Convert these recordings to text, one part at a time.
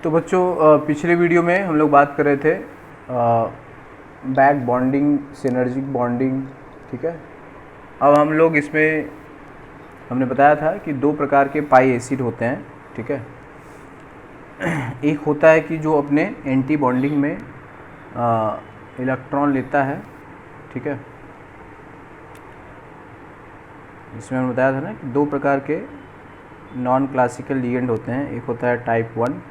तो बच्चों पिछले वीडियो में हम लोग बात कर रहे थे बैक बॉन्डिंग, सिनर्जिक बॉन्डिंग। ठीक है, अब हम लोग इसमें हमने बताया था कि दो प्रकार के पाई एसिड होते हैं। ठीक है, एक होता है कि जो अपने एंटी बॉन्डिंग में इलेक्ट्रॉन लेता है। ठीक है, इसमें हमने बताया था ना कि दो प्रकार के नॉन क्लासिकल लिगेंड होते हैं। एक होता है टाइप 1।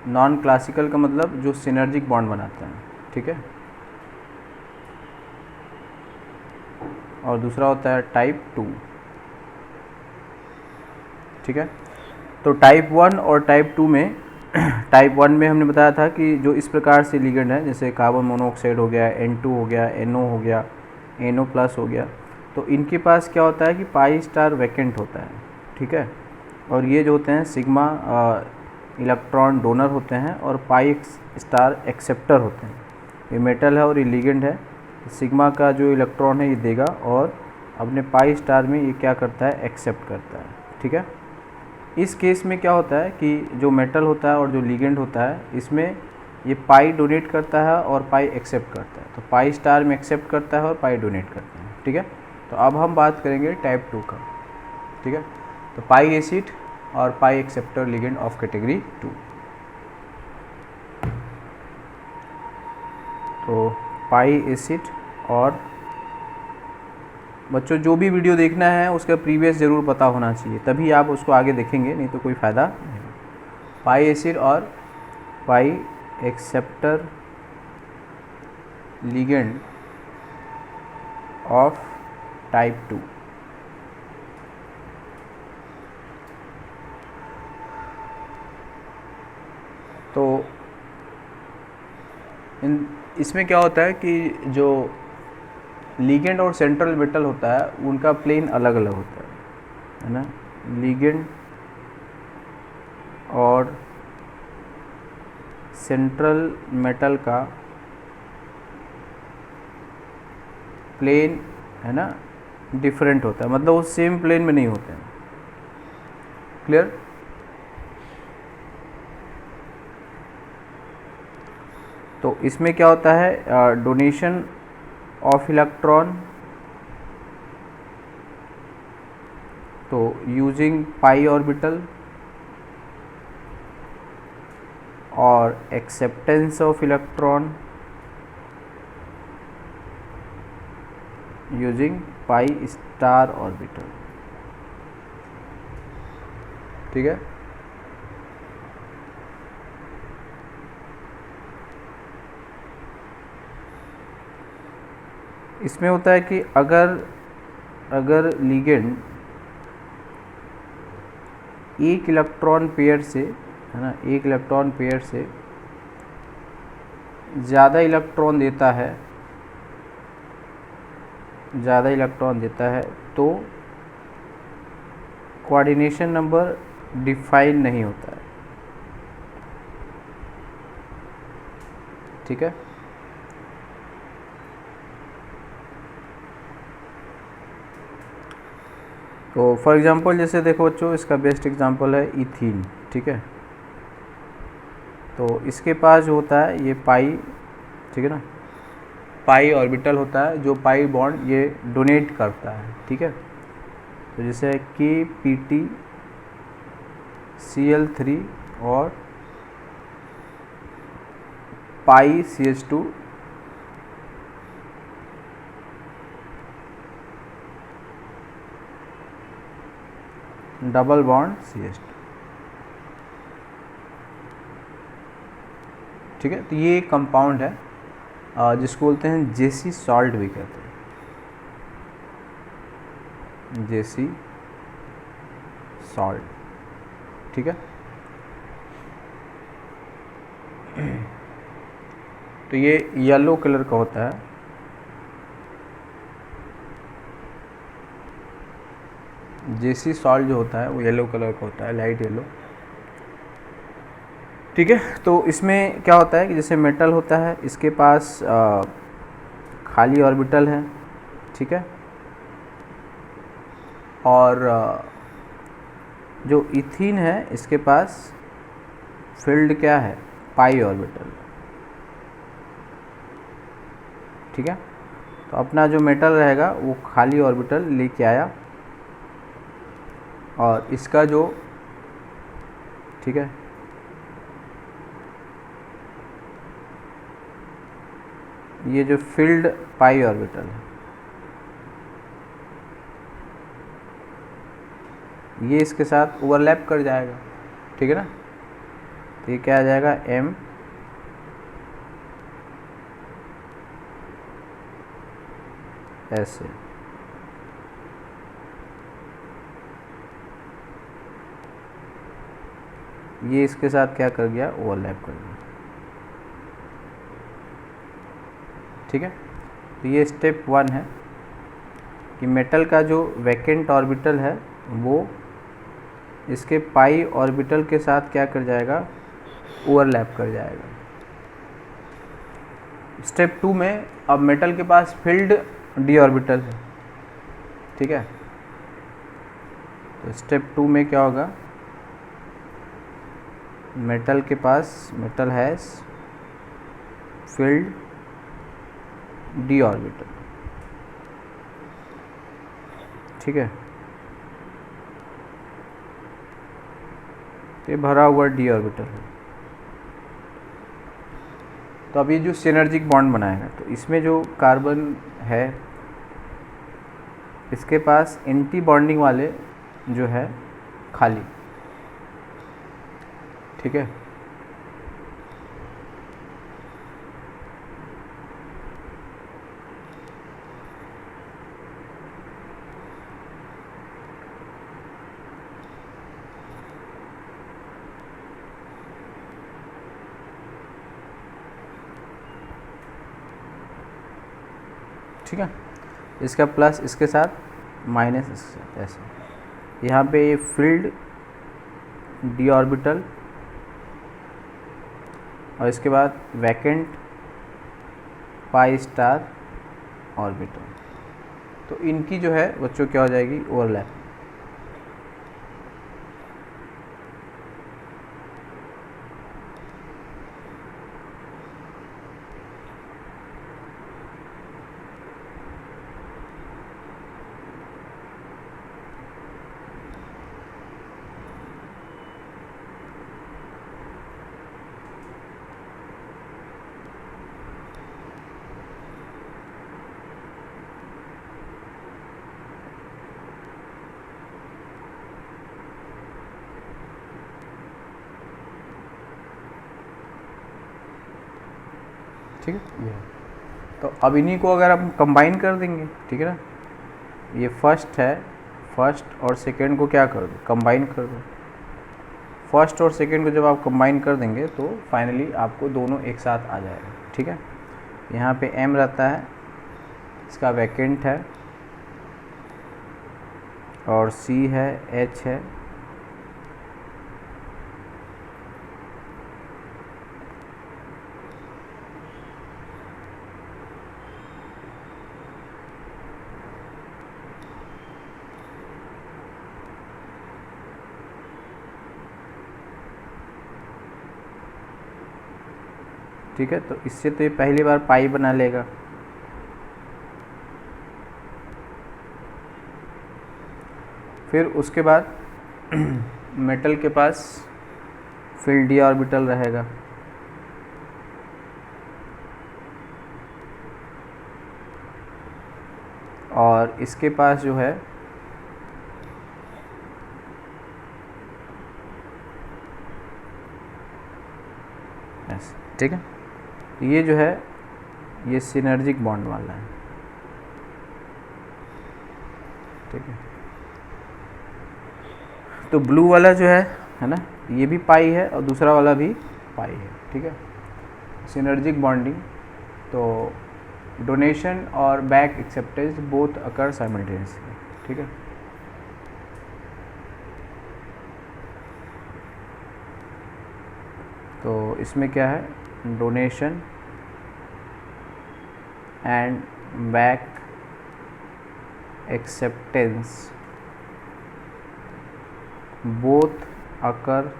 नॉन क्लासिकल का मतलब जो सिनर्जिक बॉन्ड बनाता है। ठीक है, और दूसरा होता है टाइप 2। ठीक है, तो टाइप 1 और टाइप 2 में टाइप 1 में हमने बताया था कि जो इस प्रकार से लिगेंड है, जैसे कार्बन मोनोऑक्साइड हो गया, N2 हो गया, NO हो गया, NO प्लस हो गया, तो इनके पास क्या होता है कि पाई स्टार वैकेंट होता है। ठीक है, और ये जो होते हैं सिग्मा इलेक्ट्रॉन डोनर होते हैं और पाई स्टार एक्सेप्टर होते हैं। ये मेटल है और ये लिगेंड है। सिग्मा का जो इलेक्ट्रॉन है ये देगा और अपने पाई स्टार में ये क्या करता है, एक्सेप्ट करता है। ठीक है, इस केस में क्या होता है कि जो मेटल होता है और जो लिगेंड होता है, इसमें ये पाई डोनेट करता है और पाई एक्सेप्ट करता है। तो पाई स्टार में एक्सेप्ट करता है और पाई डोनेट करता है। ठीक है, तो अब हम बात करेंगे टाइप 2 का। ठीक है, तो पाई एसिड और पाई एक्सेप्टर लिगेंड ऑफ कैटेगरी 2। तो पाई एसिड, और बच्चों जो भी वीडियो देखना है उसका प्रीवियस ज़रूर पता होना चाहिए, तभी आप उसको आगे देखेंगे, नहीं तो कोई फ़ायदा नहीं। पाई एसिड और पाई एक्सेप्टर लिगेंड ऑफ टाइप 2। तो इसमें क्या होता है कि जो लिगेंड और सेंट्रल मेटल होता है उनका प्लेन अलग अलग होता है ना। लिगेंड और सेंट्रल मेटल का प्लेन है ना डिफरेंट होता है, मतलब वो सेम प्लेन में नहीं होते हैं। क्लियर? तो इसमें क्या होता है, डोनेशन ऑफ इलेक्ट्रॉन, तो यूजिंग पाई ऑर्बिटल, और acceptance of electron using pi star orbital. ठीक है, इसमें होता है कि अगर लिगेंड एक इलेक्ट्रॉन पेयर से, है ना, एक इलेक्ट्रॉन पेयर से ज़्यादा इलेक्ट्रॉन देता है तो कोऑर्डिनेशन नंबर डिफाइन नहीं होता है। ठीक है, तो फॉर एग्जांपल जैसे देखो बच्चों, इसका बेस्ट एग्जांपल है इथीन। ठीक है, तो इसके पास जो होता है ये पाई, ठीक है ना, पाई ऑर्बिटल होता है जो पाई बॉन्ड ये डोनेट करता है। ठीक है, तो जैसे KPT Cl3 और पाई CH2 डबल बॉन्ड CH2। ठीक है, तो ये एक कंपाउंड है जिसको बोलते हैं जेसी सॉल्ट भी कहते हैं, जेसी सॉल्ट। ठीक है, तो ये येलो कलर का होता है। जेसी सॉल्ट जो होता है वो येलो कलर का होता है, लाइट येलो। ठीक है, तो इसमें क्या होता है कि जैसे मेटल होता है, इसके पास खाली ऑर्बिटल है। ठीक है, और जो इथीन है इसके पास फील्ड क्या है, पाई ऑर्बिटल, ठीक है। तो अपना जो मेटल रहेगा वो खाली ऑर्बिटल लेके आया, और इसका जो, ठीक है, ये जो फील्ड पाई ऑर्बिटल है ये इसके साथ ओवरलैप कर जाएगा, ठीक है ना। तो ये क्या आ जाएगा, m ऐसे, ये इसके साथ क्या कर गया, ओवरलैप कर गया, ठीक है। तो ये स्टेप 1 है कि मेटल का जो वैकेंट ऑर्बिटल है वो इसके पाई ऑर्बिटल के साथ क्या कर जाएगा, ओवरलैप कर जाएगा। स्टेप 2 में अब मेटल के पास फील्ड डी ऑर्बिटल है, ठीक है। तो स्टेप 2 में क्या होगा, मेटल के पास, metal has filled d orbital, ठीक है। ये भरा हुआ डी ऑर्बिटल है। तो अब ये जो सिनर्जिक बॉन्ड बनाएगा, तो इसमें जो कार्बन है इसके पास एंटी बॉन्डिंग वाले जो है खाली, ठीक है। ठीक है, इसका प्लस इसके साथ माइनस इसके साथ, ऐसे। यहाँ पे ये फील्ड डी ऑर्बिटल और इसके बाद वैकेंट पाई स्टार ऑर्बिटल। तो इनकी जो है बच्चों क्या हो जाएगी, ओवरलैप। ठीक है, तो अब इन्हीं को अगर हम कंबाइन कर देंगे, ठीक है ना, ये फर्स्ट है, फर्स्ट और सेकंड को क्या कर दो, कंबाइन कर दो। फर्स्ट और सेकंड को जब आप कंबाइन कर देंगे तो फाइनली आपको दोनों एक साथ आ जाएगा, ठीक है। यहाँ पे m रहता है, इसका वैकेंट है, और C है, H है, ठीक है। तो इससे तो ये पहली बार पाई बना लेगा, फिर उसके बाद मेटल के पास फील्ड डी ऑर्बिटल रहेगा, और इसके पास जो है ठीक है। ये जो है ये सिनर्जिक बॉन्ड वाला है, ठीक है। तो ब्लू वाला जो है ना, ये भी पाई है और दूसरा वाला भी पाई है, ठीक है। सिनर्जिक बॉन्डिंग, तो डोनेशन और back acceptance both occur simultaneously, ठीक है। तो इसमें क्या है, donation and back acceptance both occur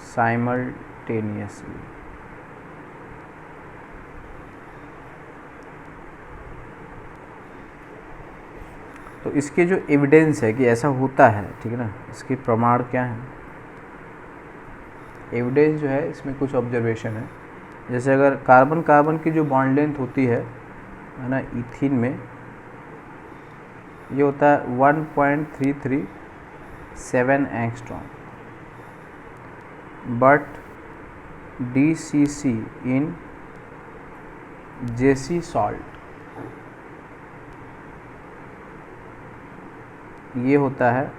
simultaneously. तो इसके जो एविडेंस है कि ऐसा होता है, ठीक है ना, इसके प्रमाण क्या हैं? एविडेंस जो है इसमें कुछ ऑब्जर्वेशन है। जैसे अगर कार्बन कार्बन की जो बॉन्ड लेंथ होती है ना, इथीन में ये होता है 1.337 angstrom, but DCC in Zeise salt ये होता है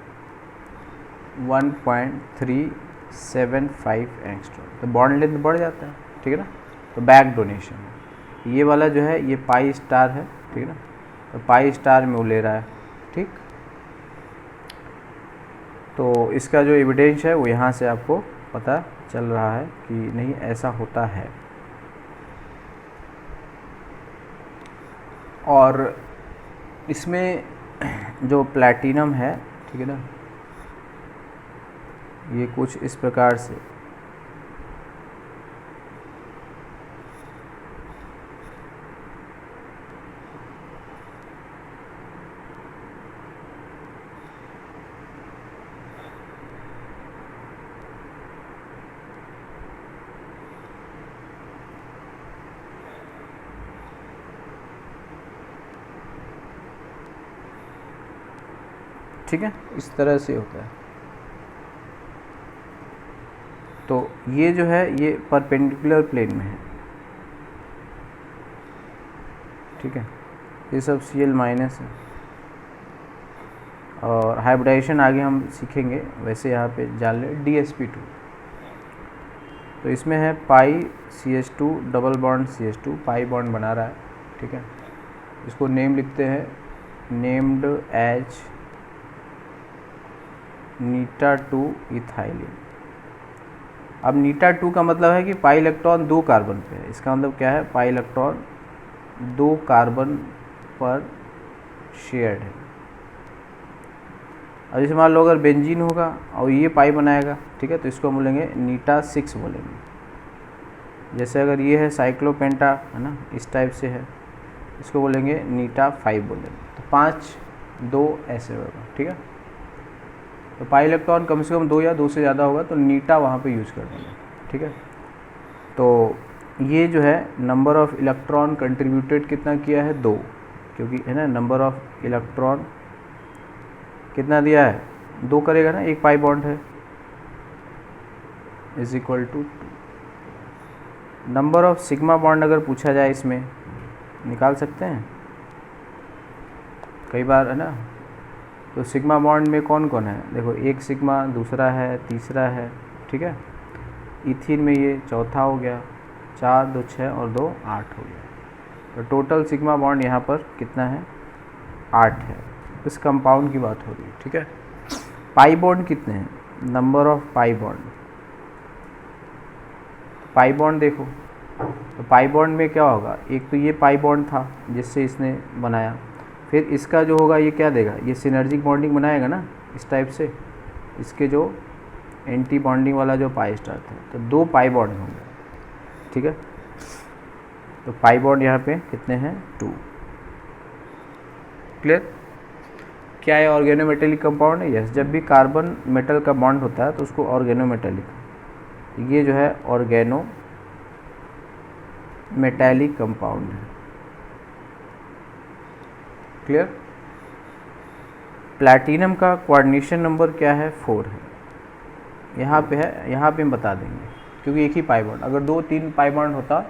1.375 एंगस्ट्रॉम। तो बॉन्ड लेंथ बढ़ जाता है, ठीक है ना। तो बैक डोनेशन है। ये वाला जो है ये पाई स्टार है, ठीक है ना। तो पाई स्टार में वो ले रहा है, ठीक। तो इसका जो एविडेंस है वो यहाँ से आपको पता चल रहा है कि नहीं ऐसा होता है। और इसमें जो प्लैटिनम है, ठीक है ना, ये कुछ इस प्रकार से ठीक है, इस तरह से होता है। तो ये जो है ये परपेंडिकुलर प्लेन में है, ठीक है। ये सब Cl माइनस है। और हाइब्रिडाइजेशन आगे हम सीखेंगे, वैसे यहाँ पे जान ले DsP2। तो इसमें है पाई CH2 double bond CH2, pi bond बना रहा है, ठीक है। इसको नेम लिखते हैं, नेम्ड एज नीटा-2 इथाइलिन। अब नीटा-2 का मतलब है कि पाई इलेक्ट्रॉन 2 कार्बन पे है। इसका मतलब क्या है? पाई इलेक्ट्रॉन 2 कार्बन पर शेयर्ड है। अब जैसे मान लो अगर बेंजीन होगा और ये पाई बनाएगा, ठीक है, तो इसको हम बोलेंगे नीटा-6 बोलेंगे। जैसे अगर ये है साइक्लोपेंटा, है ना, इस टाइप से है, इसको बोलेंगे नीटा-5 बोलेंगे। तो 5 2 ऐसे होगा, ठीक है। तो पाई इलेक्ट्रॉन कम से कम 2 या 2 से ज़्यादा होगा तो नीटा वहाँ पे यूज कर देंगे, ठीक है। तो ये जो है नंबर ऑफ़ इलेक्ट्रॉन कंट्रीब्यूटेड कितना किया है? 2, क्योंकि है ना नंबर ऑफ़ इलेक्ट्रॉन कितना दिया है? 2 करेगा ना, एक पाई बॉन्ड है, is equal to 2। Number of sigma bond अगर पूछा जाए इसमें निकाल सकते हैं कई बार, है ना। तो सिग्मा बॉन्ड में कौन कौन है? देखो, एक सिग्मा, दूसरा है, तीसरा है, ठीक है। इथीन में ये चौथा हो गया, 4 2 6 और 2 8 हो गया। तो टोटल सिग्मा बॉन्ड यहाँ पर कितना है? 8 है। इस कंपाउंड की बात हो रही है, ठीक है। पाई बॉन्ड कितने हैं? Number of pi bond, pi bond देखो, तो पाई बॉन्ड में क्या होगा? एक तो ये पाई बॉन्ड था जिससे इसने बनाया, फिर इसका जो होगा ये क्या देगा? ये सिनर्जिक बॉन्डिंग बनाएगा ना, इस टाइप से। इसके जो एंटी बॉन्डिंग वाला जो पाई स्टार था, तो 2 पाई बॉन्ड होंगे, ठीक है। तो पाई बॉन्ड यहाँ पे कितने हैं? 2। क्लियर? क्या है? ऑर्गेनोमेटेलिक कंपाउंड है। यस, जब भी कार्बन मेटल का बॉन्ड होता है तो उसको ऑर्गेनोमेटेलिक, ये जो है ऑर्गेनो मेटेलिक कंपाउंड है। क्लियर? प्लैटिनम का कोऑर्डिनेशन नंबर क्या है? 4 है। यहाँ पे है, यहाँ पे हम बता देंगे, क्योंकि एक ही पाई बॉन्ड, अगर 2-3 पाई बॉन्ड होता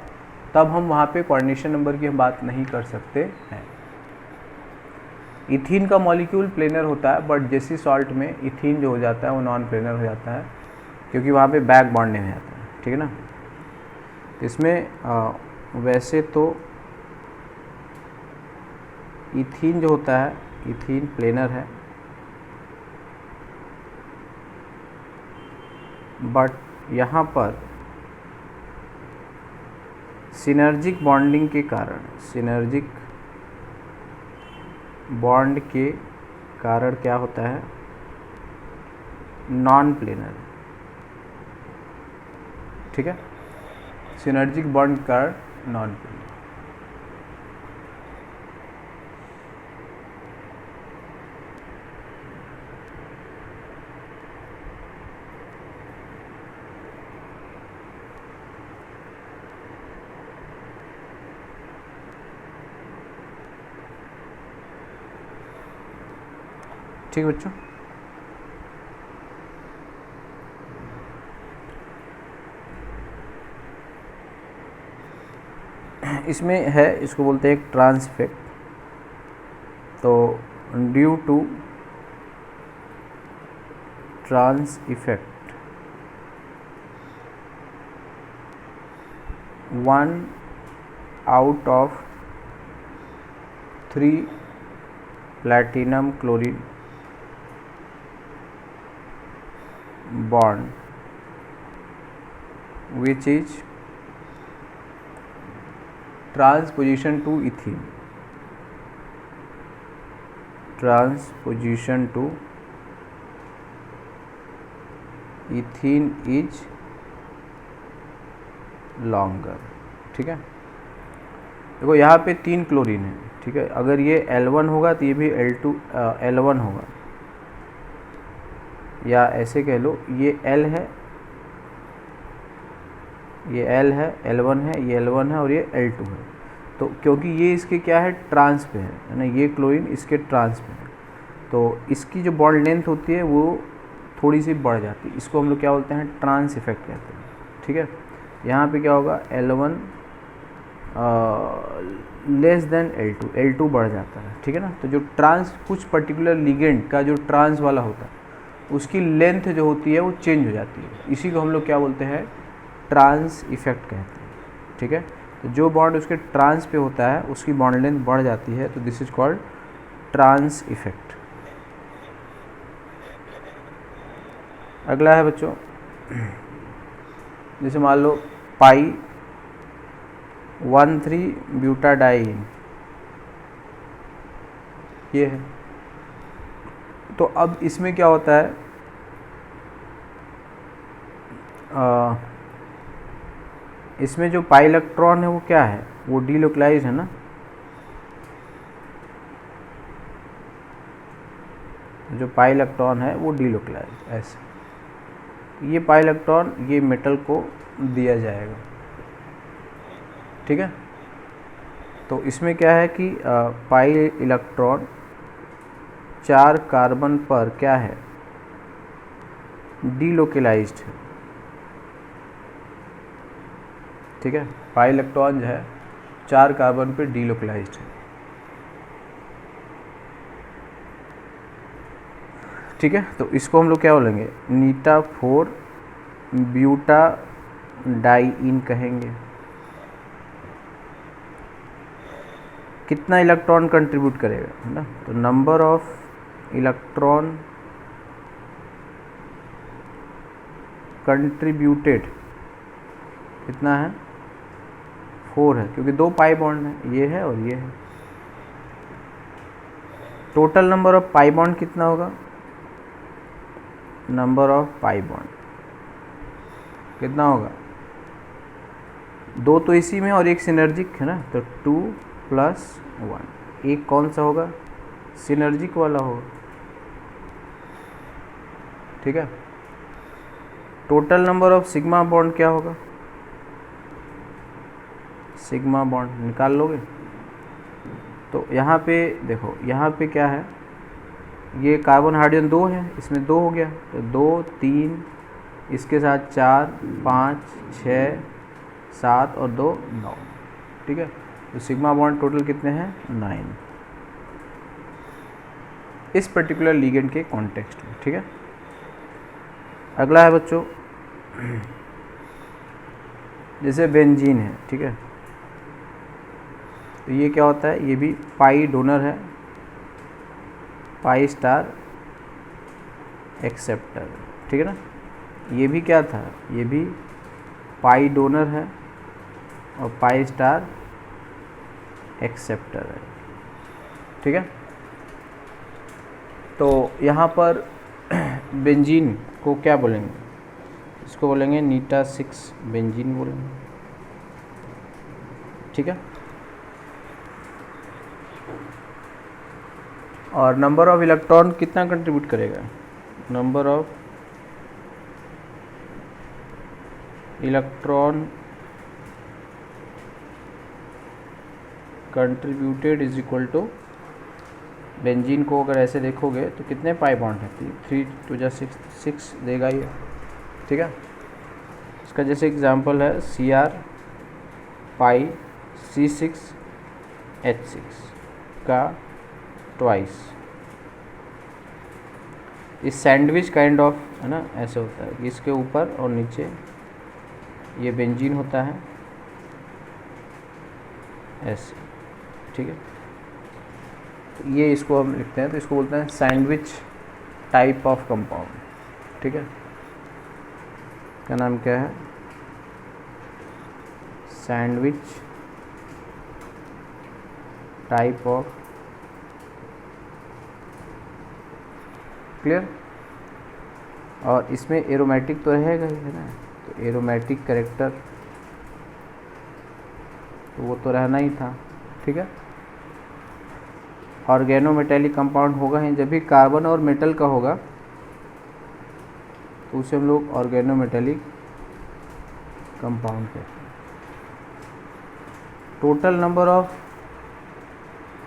तब हम वहाँ पे कोऑर्डिनेशन नंबर की हम बात नहीं कर सकते हैं। इथीन का मॉलिक्यूल प्लेनर होता है, बट जेसी सॉल्ट में इथीन जो हो जाता है वो नॉन प्लेनर हो जाता है, क्योंकि वहाँ पे बैक बॉन्ड नहीं हो जाता है, ठीक है ना। इसमें वैसे तो इथीन जो होता है, इथीन प्लेनर है, बट यहाँ पर सिनर्जिक बॉन्डिंग के कारण, सिनर्जिक बॉन्ड के कारण क्या होता है, नॉन प्लेनर, ठीक है। सिनर्जिक बॉन्ड कारण नॉन प्लेनर। ठीक है बच्चों, इसमें है, इसको बोलते हैं एक ट्रांस इफेक्ट। तो due to trans effect, one out of 3 platinum chlorine bond which is transposition to ethene, transposition to ethene is longer, ठीक है। देखो यहाँ पे 3 क्लोरीन है, ठीक है। अगर ये L1 होगा तो ये भी L1 होगा, या ऐसे कह लो ये L है, ये L है, L1 है, ये L1 है और ये L2 है। तो क्योंकि ये इसके क्या है, ट्रांस पे है ना, ये क्लोरीन इसके ट्रांस पे है, तो इसकी जो बॉन्ड लेंथ होती है वो थोड़ी सी बढ़ जाती है। इसको हम लोग क्या बोलते हैं, ट्रांस इफेक्ट कहते हैं, ठीक है। यहाँ पे क्या होगा, L1 लेस देन L2 बढ़ जाता है, ठीक है ना। तो जो ट्रांस, कुछ पर्टिकुलर लिगेंड का जो ट्रांस वाला होता है उसकी लेंथ जो होती है वो चेंज हो जाती है, इसी को हम लोग क्या बोलते हैं, ट्रांस इफेक्ट कहते हैं, ठीक है। तो जो बॉन्ड उसके ट्रांस पे होता है उसकी बॉन्ड लेंथ बढ़ जाती है, तो this is called trans effect. अगला है बच्चों, जैसे मान लो पाई 1,3 ब्यूटाडाइन, ये है। तो अब इसमें क्या होता है, इसमें जो पाई इलेक्ट्रॉन है वो क्या है, वो डीलोकलाइज है ना। जो पाई इलेक्ट्रॉन है वो डीलोकलाइज, ऐसे ये पाई इलेक्ट्रॉन ये मेटल को दिया जाएगा, ठीक है। तो इसमें क्या है कि पाई इलेक्ट्रॉन 4 कार्बन पर क्या है, डीलोकलाइज्ड है, ठीक है। पाई इलेक्ट्रॉन जो है 4 कार्बन पर डीलोकलाइज्ड है, ठीक है। तो इसको हम लोग क्या बोलेंगे, नीटा 4 ब्यूटाडाइइन कहेंगे। कितना इलेक्ट्रॉन कंट्रीब्यूट करेगा, है ना। तो नंबर ऑफ इलेक्ट्रॉन कंट्रीब्यूटेड कितना है, 4 है, क्योंकि 2 पाई बॉन्ड है, ये है और ये है। Total number of pi bond कितना होगा, नंबर ऑफ पाई बॉन्ड कितना होगा, 2 तो इसी में और एक सिनर्जिक है ना, तो 2 + 1, एक कौन सा होगा, सिनर्जिक वाला होगा, ठीक है। Total number of sigma bond क्या होगा, सिग्मा बॉन्ड निकाल लोगे। तो यहाँ पे देखो, यहाँ पे क्या है, ये कार्बन हाइड्रोजन 2 है, इसमें 2 हो गया, तो 2 3 इसके साथ 4 5 6 7 और 2 9, ठीक है। तो सिग्मा बॉन्ड टोटल कितने हैं, 9 इस पर्टिकुलर लिगेंड के कॉन्टेक्स्ट में, ठीक है। अगला है बच्चों, जैसे बेंजीन है, ठीक है। तो ये क्या होता है, ये भी पाई डोनर है, पाई स्टार एक्सेप्टर, ठीक है ना। ये भी क्या था, ये भी पाई डोनर है और पाई स्टार एक्सेप्टर है, ठीक है। तो यहाँ पर बेंजीन को क्या बोलेंगे, इसको बोलेंगे नीटा 6 बेंजीन बोलेंगे, ठीक है। और नंबर ऑफ इलेक्ट्रॉन कितना कंट्रीब्यूट करेगा, number of electron contributed is equal to, benzene को अगर ऐसे देखोगे तो कितने पाई बॉन्ड है, 3 2 जा 6 देगा ये, ठीक है। इसका जैसे एग्जांपल है Cr पाई C6H6 का ट्वाइस, इस सैंडविच काइंड ऑफ है ना, ऐसे होता है कि इसके ऊपर और नीचे ये बेंजीन होता है ऐसे, ठीक है। तो ये इसको हम लिखते हैं, तो इसको बोलते हैं सैंडविच टाइप ऑफ कंपाउंड, ठीक है। का नाम क्या है, सैंडविच टाइप ऑफ, क्लियर। और इसमें एरोमेटिक तो रहेगा ही है ना, तो एरोमेटिक कैरेक्टर तो वो तो रहना ही था, ठीक है। ऑर्गेनोमेटेलिक कंपाउंड होगा ही, जब भी कार्बन और मेटल का होगा तो उसे हम लोग ऑर्गेनोमेटेलिक कंपाउंड कहते हैं। Total number of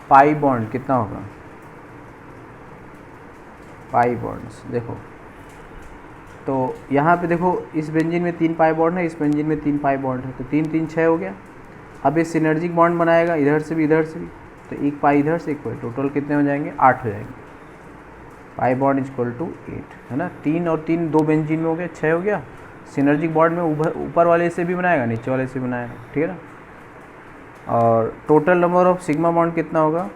pi bond कितना होगा, पाई बॉन्ड्स देखो, तो यहाँ पे देखो इस बेंजीन में 3 पाई बॉन्ड है, इस बेंजीन में 3 पाई बॉन्ड है, तो 3 3 6 हो गया। अब ये सिनर्जिक बॉन्ड बनाएगा इधर से भी इधर से भी, तो 1 पाई इधर से 1 पाई, टोटल कितने हो जाएंगे, 8 हो जाएंगे। Pi bond is equal to 8 है ना, 3 और 3 2 बेंजीन में हो गया, 6 हो गया। सिनर्जिक बॉन्ड में ऊपर वाले से भी बनाएगा, नीचे वाले से भी बनाएगा, ठीक है ना। और total number of sigma bond कितना होगा,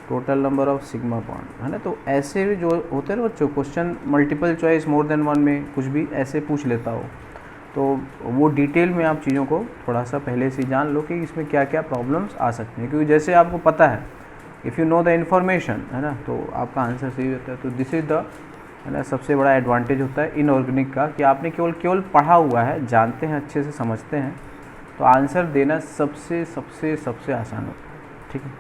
total number of sigma bond है ना। तो ऐसे भी जो होते हैं ना बच्चों, question multiple choice more than one में कुछ भी ऐसे पूछ लेता हो, तो वो डिटेल में आप चीज़ों को थोड़ा सा पहले से जान लो कि इसमें क्या क्या प्रॉब्लम्स आ सकते हैं, क्योंकि जैसे आपको पता है, if you know the information है ना, तो आपका आंसर सही होता है। तो दिस इज़ द है ना सबसे बड़ा एडवांटेज होता है इनऑर्गेनिक का, कि आपने केवल पढ़ा हुआ है, जानते हैं, अच्छे से समझते हैं, तो आंसर देना सबसे सबसे सबसे आसान होता है, ठीक है।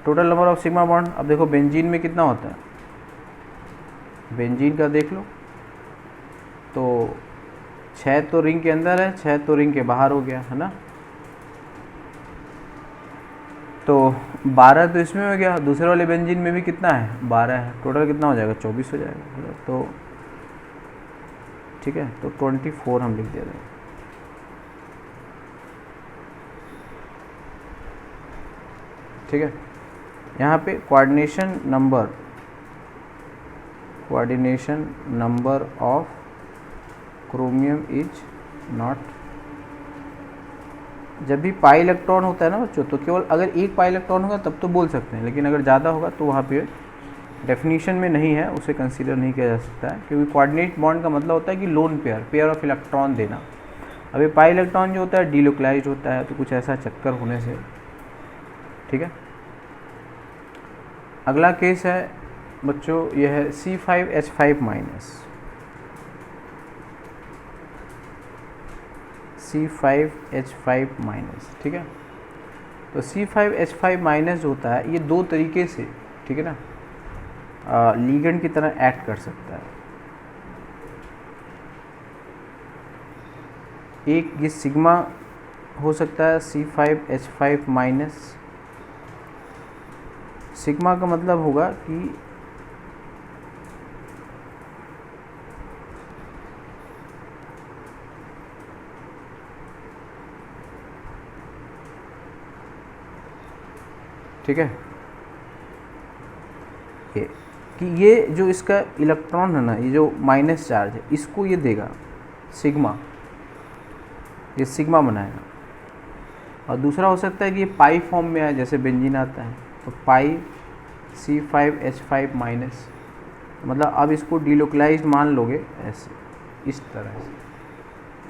Total number of sigma bond, अब देखो बेंजीन में कितना होता है, बेंजीन का देख लो, तो 6 तो रिंग के अंदर है, 6 तो रिंग के बाहर हो गया है ना, तो 12 तो इसमें हो गया, दूसरे वाले बेंजीन में भी कितना है, 12 है, टोटल कितना हो जाएगा, 24 हो जाएगा, तो ठीक है, तो 24 हम लिख दे रहे हैं, ठीक है। यहाँ पे coordination number of chromium is not, जब भी पाई इलेक्ट्रॉन होता है ना बच्चों, तो केवल अगर एक पाई इलेक्ट्रॉन होगा तब तो बोल सकते हैं, लेकिन अगर ज़्यादा होगा तो वहाँ पे डेफिनेशन में नहीं है, उसे कंसीडर नहीं किया जा सकता है, क्योंकि कोऑर्डिनेट बॉन्ड का मतलब होता है कि लोन पेयर ऑफ इलेक्ट्रॉन देना। अब ये पाई इलेक्ट्रॉन जो होता है डीलोकलाइज होता है, तो कुछ ऐसा चक्कर होने से, ठीक है। अगला केस है बच्चों, यह है C5H5 माइनस, C5H5 माइनस, ठीक है। तो C5H5 माइनस जो होता है, ये 2 तरीके से, ठीक है ना, लीगेंड की तरह एक्ट कर सकता है। एक ये सिग्मा हो सकता है C5H5 माइनस, सिग्मा का मतलब होगा कि ठीक है, ये जो इसका इलेक्ट्रॉन है ना, ये जो माइनस चार्ज है, इसको ये देगा सिग्मा, ये सिग्मा बनाएगा। और दूसरा हो सकता है कि ये पाई फॉर्म में आए, जैसे बेंजीन आता है, तो पाई C5H5 माइनस, मतलब अब इसको डीलोकलाइज मान लोगे ऐसे, इस तरह से,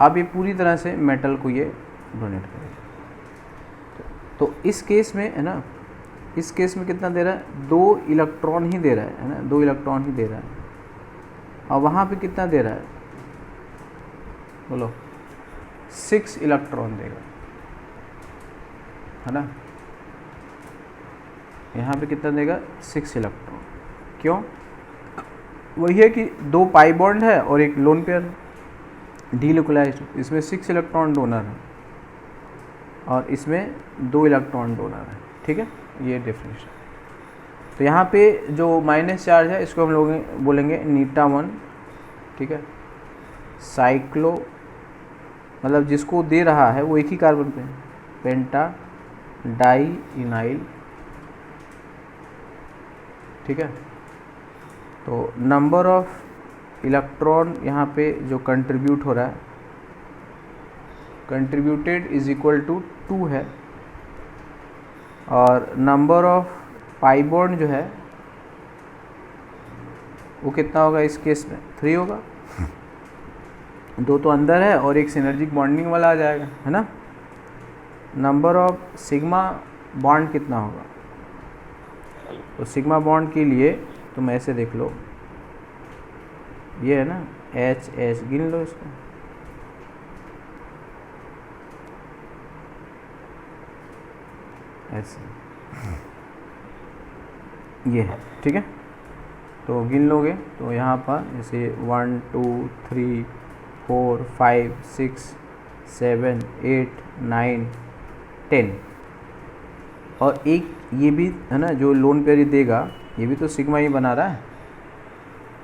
अब ये पूरी तरह से मेटल को ये डोनेट करेगा। तो इस केस में है ना, इस केस में कितना दे रहा है, 2 इलेक्ट्रॉन ही दे रहा है ना, 2 इलेक्ट्रॉन ही दे रहा है। और वहाँ पे कितना दे रहा है, बोलो 6 इलेक्ट्रॉन देगा, है ना। यहाँ पे कितना देगा, 6 इलेक्ट्रॉन। क्यों, वही है कि 2 पाई बॉन्ड है और एक लोन पेयर है, डीलोकलाइज्ड, इसमें 6 इलेक्ट्रॉन डोनर है और इसमें 2 इलेक्ट्रॉन डोनर है, ठीक है, ये डिफरेंस है। तो यहाँ पे जो माइनस चार्ज है इसको हम लोग बोलेंगे नीटा 1, ठीक है। साइक्लो मतलब जिसको दे रहा है वो एक ही कार्बन पे, पेंटा डाई इनाइल, ठीक है। तो नंबर ऑफ इलेक्ट्रॉन यहाँ पे जो कंट्रीब्यूट हो रहा है, कंट्रीब्यूटेड इज इक्वल टू 2 है, और नंबर ऑफ पाई बॉन्ड जो है वो कितना होगा, इस केस में 3 होगा। 2 तो अंदर है और एक सिनर्जिक बॉन्डिंग वाला आ जाएगा, है ना। नंबर ऑफ सिग्मा बॉन्ड कितना होगा, तो सिग्मा बॉन्ड के लिए तुम ऐसे देख लो, ये है ना H गिन लो इसको, ऐसे ये है, ठीक है। तो गिन लोगे तो यहाँ पर जैसे 1 2 3 4 5 6 7 8 9 10, और एक ये भी है ना जो लोन पेयर देगा, ये भी तो सिग्मा ही बना रहा है,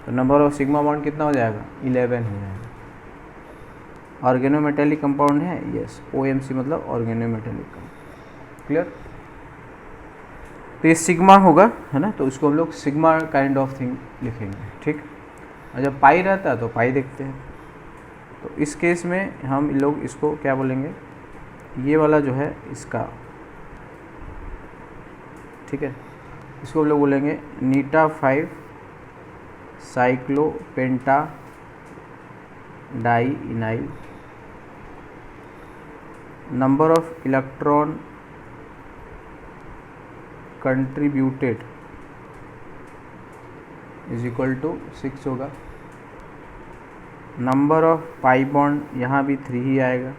तो नंबर ऑफ सिग्मा बॉन्ड कितना हो जाएगा, 11 हो जाएगा। ऑर्गेनोमेटेलिक कंपाउंड है, यस, OMC मतलब ऑर्गेनोमेटेलिक कंपाउंड, क्लियर। तो ये सिग्मा होगा, है ना, तो इसको हम लोग सिग्मा काइंड ऑफ थिंग लिखेंगे, ठीक। और जब पाई रहता है तो पाई देखते हैं, तो इस केस में हम लोग इसको क्या बोलेंगे, ये वाला जो है इसका, ठीक है, इसको हम लोग बोलेंगे नीटा 5 cyclopentadienyl. Number of electron contributed is equal to 6 होगा। नंबर ऑफ पाई बॉन्ड यहाँ भी 3 ही आएगा।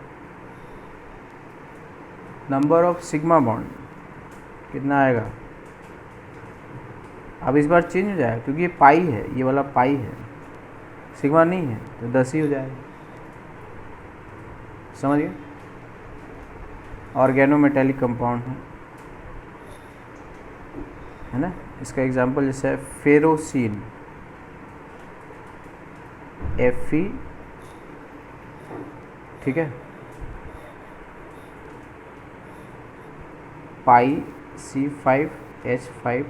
नंबर ऑफ सिग्मा बॉन्ड कितना आएगा, अब इस बार चेंज हो जाएगा क्योंकि ये पाई है, ये वाला पाई है, सिग्मा नहीं है, तो 10 ही हो जाएगा, समझिए। ऑर्गेनोमेटेलिक कंपाउंड है ना। इसका एग्जांपल जैसे है फेरोसिन, Fe, ठीक है, पाई C5H5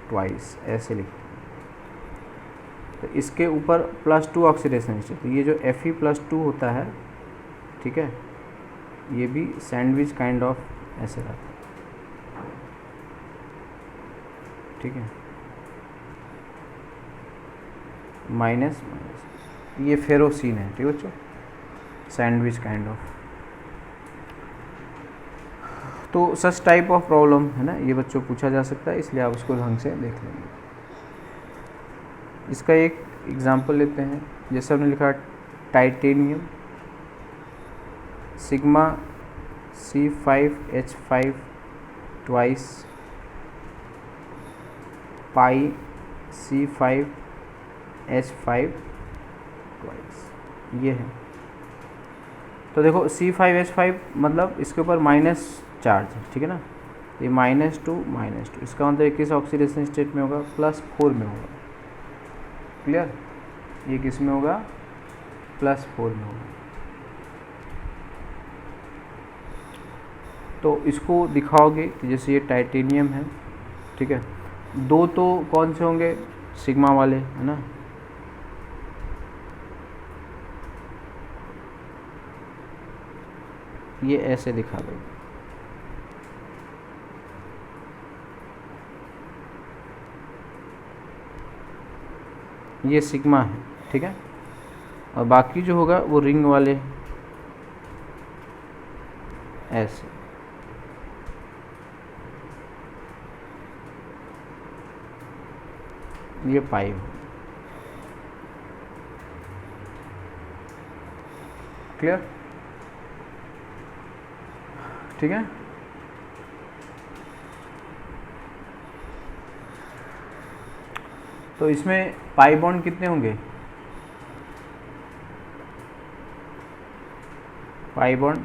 ट्वाइस, ऐसे लिख। तो इसके ऊपर +2 ऑक्सीडेशन स्टेट, तो ये जो Fe+2 होता है, ठीक है, ये भी सैंडविच काइंड ऑफ ऐसे रहता है, ठीक है, माइनस माइनस, ये फेरोसिन है, ठीक है बच्चों, सैंडविच काइंड ऑफ। तो सच टाइप ऑफ प्रॉब्लम है ना, ये बच्चों पूछा जा सकता है, इसलिए आप उसको ढंग से देख लेंगे। इसका एक एग्जांपल लेते हैं, जैसे हमने लिखा टाइटेनियम सिग्मा C5H5 ट्वाइस पाई C5H5 ट्वाइस, ये है। तो देखो C5H5 मतलब इसके ऊपर माइनस चार्ज है, ठीक है ना, ये -2 इसका मतलब किस ऑक्सीडेशन स्टेट में होगा, +4 में होगा, क्लियर। ये किस में होगा, +4 में होगा। तो इसको दिखाओगे कि जैसे ये टाइटेनियम है, ठीक है, 2 तो कौन से होंगे, सिग्मा वाले, है ना। ये ऐसे दिखा दो, ये सिग्मा है, ठीक है, और बाकी जो होगा वो रिंग वाले ऐसे, ये पाई हो। क्लियर? ठीक है। तो इसमें पाई बॉन्ड कितने होंगे? पाई बॉन्ड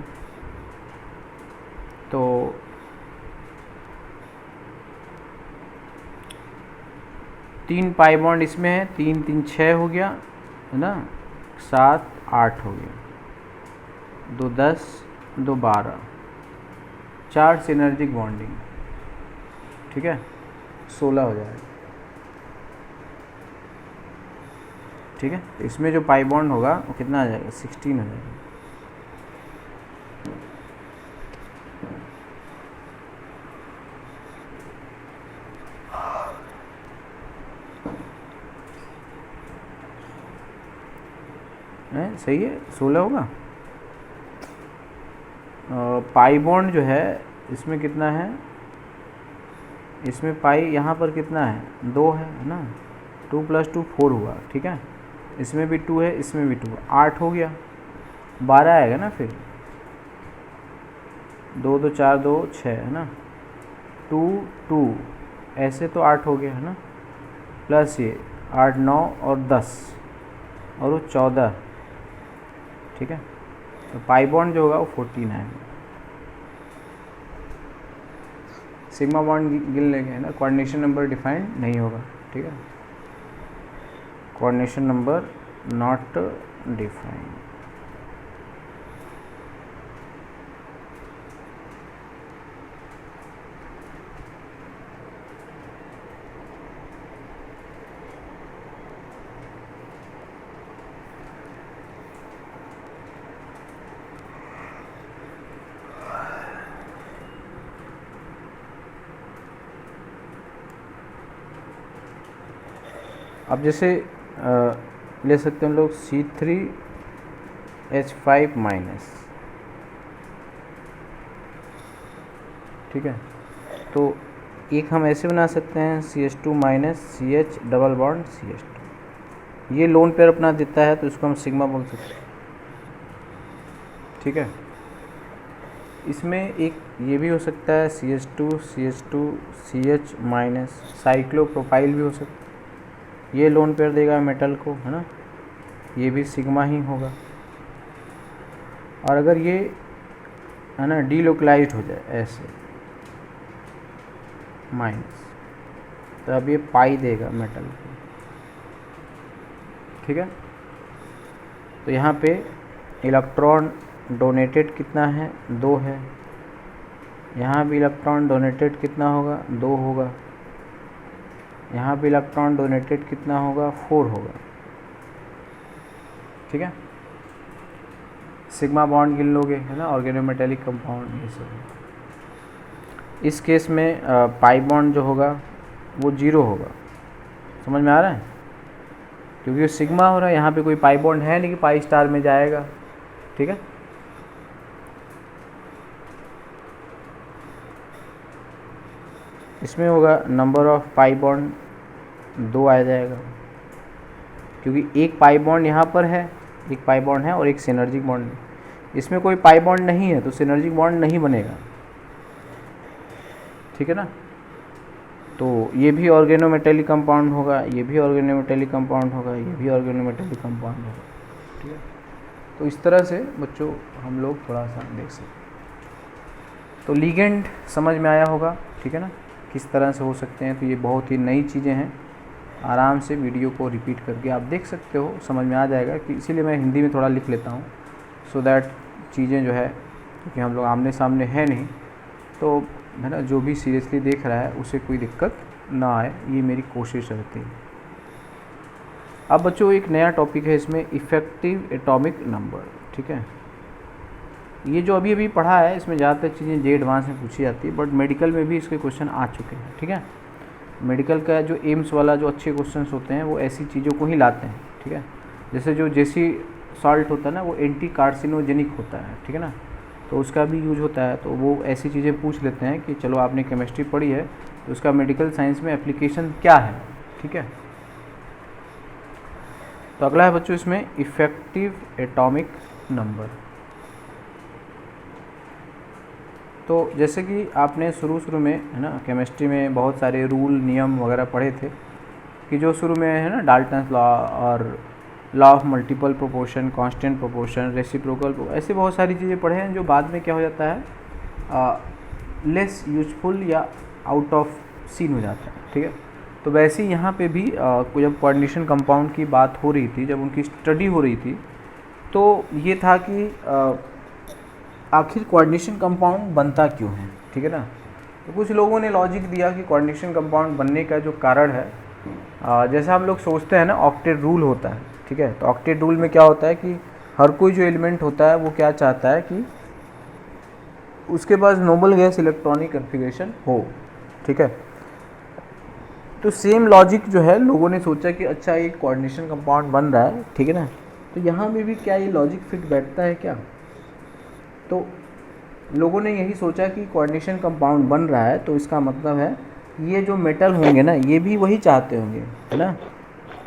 तो 3 पाई बॉन्ड इसमें है, 3 3 6 हो गया है ना, 7 8 हो गया, 2 10 2 12, 4 सिनर्जिक बॉन्डिंग, ठीक है, 16 हो जाएगा। ठीक है, तो इसमें जो पाई बॉन्ड होगा वो कितना आ जाएगा? 16 हो जाएगा। सही है, 16 होगा। पाई बॉन्ड जो है इसमें कितना है? इसमें पाई यहाँ पर कितना है? 2 है ना, 2 + 2 4 हुआ, ठीक है। इसमें भी 2 है, इसमें भी 2 है, 8 हो गया, 12 आएगा ना फिर, 2 2 4 2 6 है ना, 2 2 ऐसे तो 8 हो गया है ना, प्लस ये 8 9 और 10 और वो 14, ठीक है। तो पाई बॉन्ड जो होगा वो 14 आएगा। सिग्मा बॉन्ड गिन लेंगे है ना, कोऑर्डिनेशन नंबर डिफाइंड नहीं होगा, ठीक है, कोऑर्डिनेशन नंबर नॉट डिफाइंड। अब जैसे ले सकते हैं हम लोग C3H5-, ठीक है। तो एक हम ऐसे बना सकते हैं CH2- CH double bond CH2, ये लोन पेयर अपना देता है तो इसको हम सिग्मा बोल सकते हैं, ठीक है। इसमें एक ये भी हो सकता है CH2 CH2 CH-, साइक्लोप्रोपाइल भी हो सकता है, ये लोन पेयर देगा मेटल को, है ना, ये भी सिग्मा ही होगा। और अगर ये है ना डीलोकलाइज्ड हो जाए ऐसे माइनस, तो अब ये पाई देगा मेटल को, ठीक है। तो यहाँ पे इलेक्ट्रॉन डोनेटेड कितना है? 2 है। यहाँ भी इलेक्ट्रॉन डोनेटेड कितना होगा? 2 होगा। यहाँ भी इलेक्ट्रॉन डोनेटेड कितना होगा? 4 होगा, ठीक है। सिग्मा बॉन्ड गिन लोगे है ना, ऑर्गेनोमेटेलिक कंपाउंड ये सब। इस केस में पाई बॉन्ड जो होगा वो 0 होगा, समझ में आ रहा है, क्योंकि सिग्मा हो रहा है, यहाँ पे कोई पाई बॉन्ड है नहीं कि पाई स्टार में जाएगा, ठीक है। इसमें होगा नंबर ऑफ पाई बॉन्ड 2 आ जाएगा, क्योंकि एक पाई बॉन्ड यहाँ पर है, एक पाई बॉन्ड है और एक सिनर्जिक बॉन्ड है। इसमें कोई पाई बॉन्ड नहीं है तो सिनर्जिक बॉन्ड नहीं बनेगा, ठीक है ना। तो ये भी ऑर्गेनोमेटेलिक कंपाउंड होगा, ये भी ऑर्गेनोमेटेलिक कंपाउंड होगा, ये भी ऑर्गेनोमेटेलिक कंपाउंड होगा, ठीक है। तो इस तरह से बच्चों हम लोग थोड़ा सा देख सकते। तो लिगेंड समझ में आया होगा, ठीक है ना, किस तरह से हो सकते हैं। तो ये बहुत ही नई चीज़ें हैं, आराम से वीडियो को रिपीट करके आप देख सकते हो, समझ में आ जाएगा। कि इसीलिए मैं हिंदी में थोड़ा लिख लेता हूँ, सो दैट चीज़ें जो है, क्योंकि हम लोग आमने सामने है नहीं, तो है ना, जो भी सीरियसली देख रहा है उसे कोई दिक्कत ना आए, ये मेरी कोशिश रहती है। अब बच्चों एक नया टॉपिक है इसमें, इफ़ेक्टिव एटॉमिक नंबर, ठीक है। ये जो अभी पढ़ा है इसमें ज़्यादातर चीज़ें जे एडवांस में पूछी जाती है, बट मेडिकल में भी इसके क्वेश्चन आ चुके हैं, ठीक है। मेडिकल का जो एम्स वाला जो अच्छे क्वेश्चंस होते हैं वो ऐसी चीज़ों को ही लाते हैं, ठीक है। जैसे जो जेसी सॉल्ट होता है ना, वो एंटी कार्सिनोजेनिक होता है, ठीक है ना, तो उसका भी यूज होता है। तो वो ऐसी चीज़ें पूछ लेते हैं कि चलो आपने केमिस्ट्री पढ़ी है तो उसका मेडिकल साइंस में एप्लीकेशन क्या है, ठीक है। तो अगला है बच्चों इसमें इफ़ेक्टिव एटॉमिक नंबर। तो जैसे कि आपने शुरू में है ना केमिस्ट्री में बहुत सारे रूल नियम वगैरह पढ़े थे कि जो शुरू में है ना डाल्टन्स लॉ और law of multiple proportion, constant proportion, reciprocal, ऐसे बहुत सारी चीज़ें पढ़े हैं जो बाद में क्या हो जाता है लेस यूजफुल या आउट ऑफ सीन हो जाता है। ठीक है, तो वैसे ही यहाँ पे भी जब कोऑर्डिनेशन कंपाउंड की बात हो रही थी, जब उनकी स्टडी हो रही थी, तो ये था कि आखिर कोऑर्डिनेशन कंपाउंड बनता क्यों है। ठीक है ना, तो कुछ लोगों ने लॉजिक दिया कि कोऑर्डिनेशन कंपाउंड बनने का जो कारण है, जैसा हम लोग सोचते हैं ना ऑक्टेट रूल होता है। ठीक है, तो ऑक्टेट रूल में क्या होता है कि हर कोई जो एलिमेंट होता है वो क्या चाहता है कि उसके पास नोबल गैस इलेक्ट्रॉनिक कन्फिग्रेशन हो। ठीक है, तो सेम लॉजिक जो है लोगों ने सोचा कि अच्छा ये कोऑर्डिनेशन कंपाउंड बन रहा है, ठीक है ना, तो यहाँ में भी क्या ये लॉजिक फिट बैठता है क्या। तो लोगों ने यही सोचा कि कोऑर्डिनेशन कंपाउंड बन रहा है तो इसका मतलब है ये जो मेटल होंगे ना ये भी वही चाहते होंगे, है ना,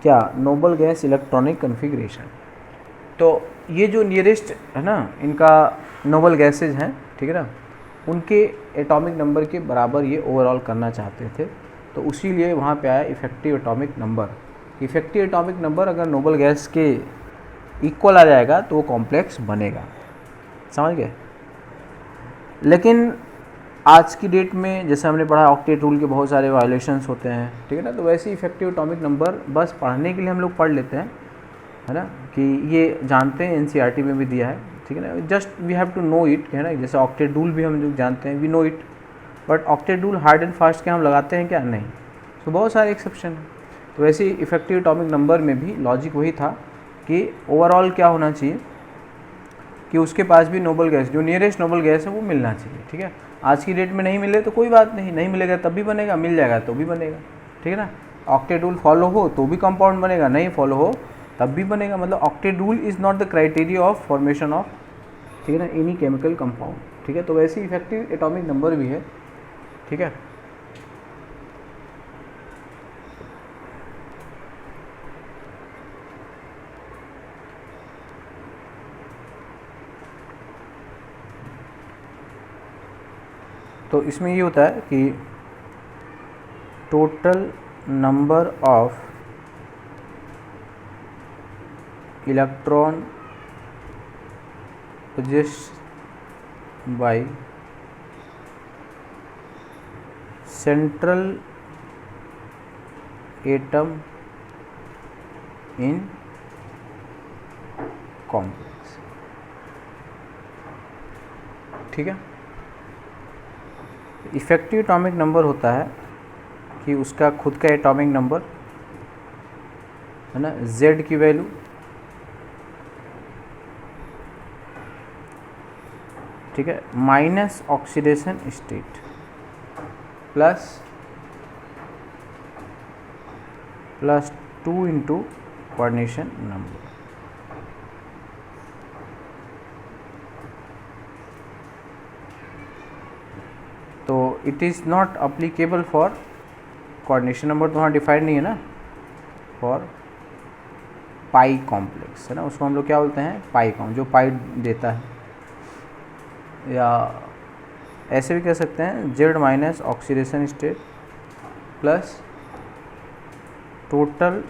क्या, नोबल गैस इलेक्ट्रॉनिक कन्फिग्रेशन। तो ये जो नियरेस्ट है ना इनका नोबल गैसेज हैं, ठीक है ना, उनके एटॉमिक नंबर के बराबर ये ओवरऑल करना चाहते थे, तो उसी लिए वहाँ पे आया effective atomic number. Effective atomic number अगर नोबल गैस के इक्वल आ जाएगा तो वो कॉम्प्लेक्स बनेगा, समझ गए। लेकिन आज की डेट में जैसे हमने पढ़ा ऑक्टेट रूल के बहुत सारे वायलेशंस होते हैं, ठीक है ना, तो वैसे इफेक्टिव एटॉमिक नंबर बस पढ़ने के लिए हम लोग पढ़ लेते हैं, है ना, कि ये जानते हैं एनसीईआरटी में भी दिया है, ठीक है ना, just we have to know it, है ना, जैसे ऑक्टेट रूल भी हम लोग जानते हैं, we know it, but octet rule hard and fast के हम लगाते हैं क्या, नहीं, तो बहुत सारे एक्सेप्शन हैं। तो वैसे ही इफेक्टिव एटॉमिक नंबर में भी लॉजिक वही था कि ओवरऑल क्या होना चाहिए कि उसके पास भी नोबल गैस, जो नियरेस्ट नोबल गैस है वो मिलना चाहिए। ठीक है, आज की डेट में नहीं मिले तो कोई बात नहीं, नहीं मिलेगा तब भी बनेगा, मिल जाएगा तो भी बनेगा, ठीक है ना। ऑक्टेट रूल फॉलो हो तो भी कंपाउंड बनेगा, नहीं फॉलो हो तब भी बनेगा, मतलब octet rule is not the criteria of formation of, ठीक है ना, एनी केमिकल कंपाउंड। ठीक है, तो वैसे इफेक्टिव एटॉमिक नंबर भी है, ठीक है। तो इसमें ये होता है कि total number of electron possessed by central atom in complex, ठीक है। इफेक्टिव एटॉमिक नंबर होता है कि उसका खुद का एटॉमिक नंबर है ना, Z की वैल्यू ठीक है, minus oxidation state plus 2 into coordination number. तो it is not applicable for coordination number, तो वहाँ डिफाइंड नहीं है ना, फॉर पाई कॉम्प्लेक्स, है ना, उसको हम लोग क्या बोलते हैं, पाई कॉम्प्लेक्स, जो पाई देता है, या ऐसे भी कह सकते हैं Z minus oxidation state plus total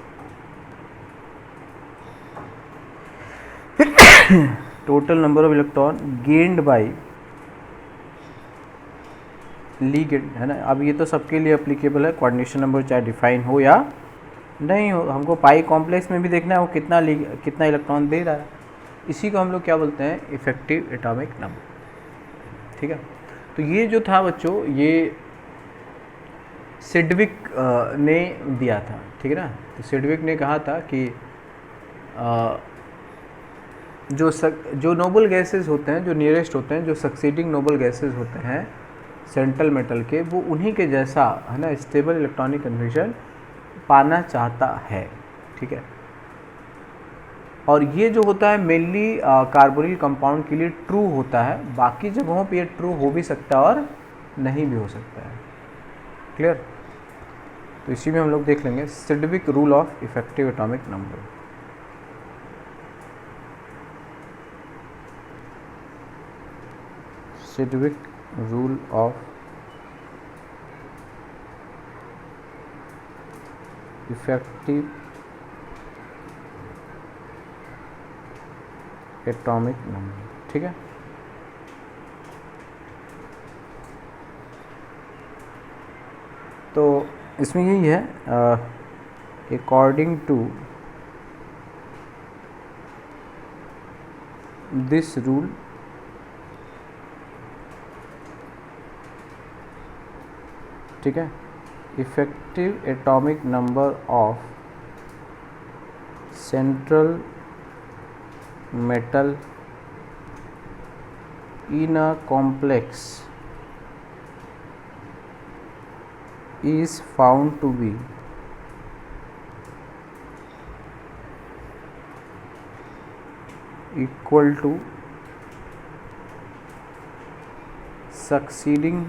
number of electron gained by ligand, है ना। अब ये तो सबके लिए एप्लीकेबल है, कोऑर्डिनेशन नंबर चाहे डिफाइन हो या नहीं हो, हमको पाई कॉम्प्लेक्स में भी देखना है वो कितना इलेक्ट्रॉन दे रहा है, इसी को हम लोग क्या बोलते हैं, इफेक्टिव एटॉमिक नंबर, ठीक है। तो ये जो था बच्चों, ये सिडविक ने दिया था, ठीक है ना। तो सिडविक ने कहा था कि जो नोबल गैसेस होते हैं, जो नियरेस्ट होते हैं, जो सक्सीडिंग नोबल गैसेस होते हैं सेंट्रल मेटल के, वो उन्हीं के जैसा, है ना, स्टेबल इलेक्ट्रॉनिक कन्फिग्रेशन पाना चाहता है, ठीक है। और ये जो होता है मेनली कार्बोनिल कंपाउंड के लिए ट्रू होता है, बाकी जगहों पे ये ट्रू हो भी सकता है और नहीं भी हो सकता है, क्लियर। तो इसी में हम लोग देख लेंगे Sidgwick rule of effective atomic number. Sedgwick rule of effective atomic number. ठीक है, तो इसमें यही है, अकॉर्डिंग टू दिस रूल ठीक है, effective atomic number of central metal in a complex is found to be equal to succeeding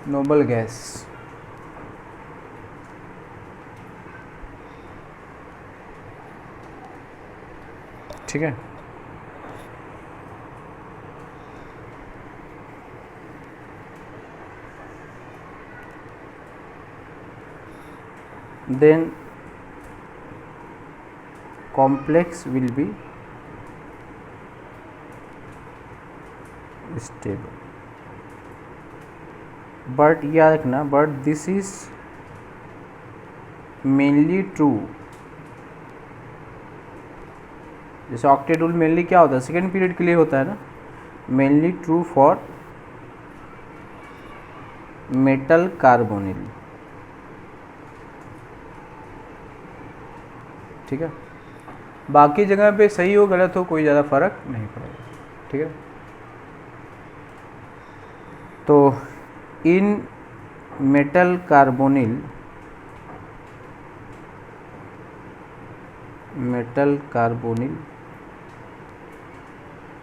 noble gas. ठीक है, then complex will be stable. But याद रखना, but this is mainly true. जैसे octet rule mainly क्या होता है, second period के लिए होता है ना, mainly true for metal carbonyl. ठीक है, बाकी जगह पे सही हो गलत हो कोई ज़्यादा फर्क नहीं पड़ेगा। ठीक है, तो इन metal carbonyl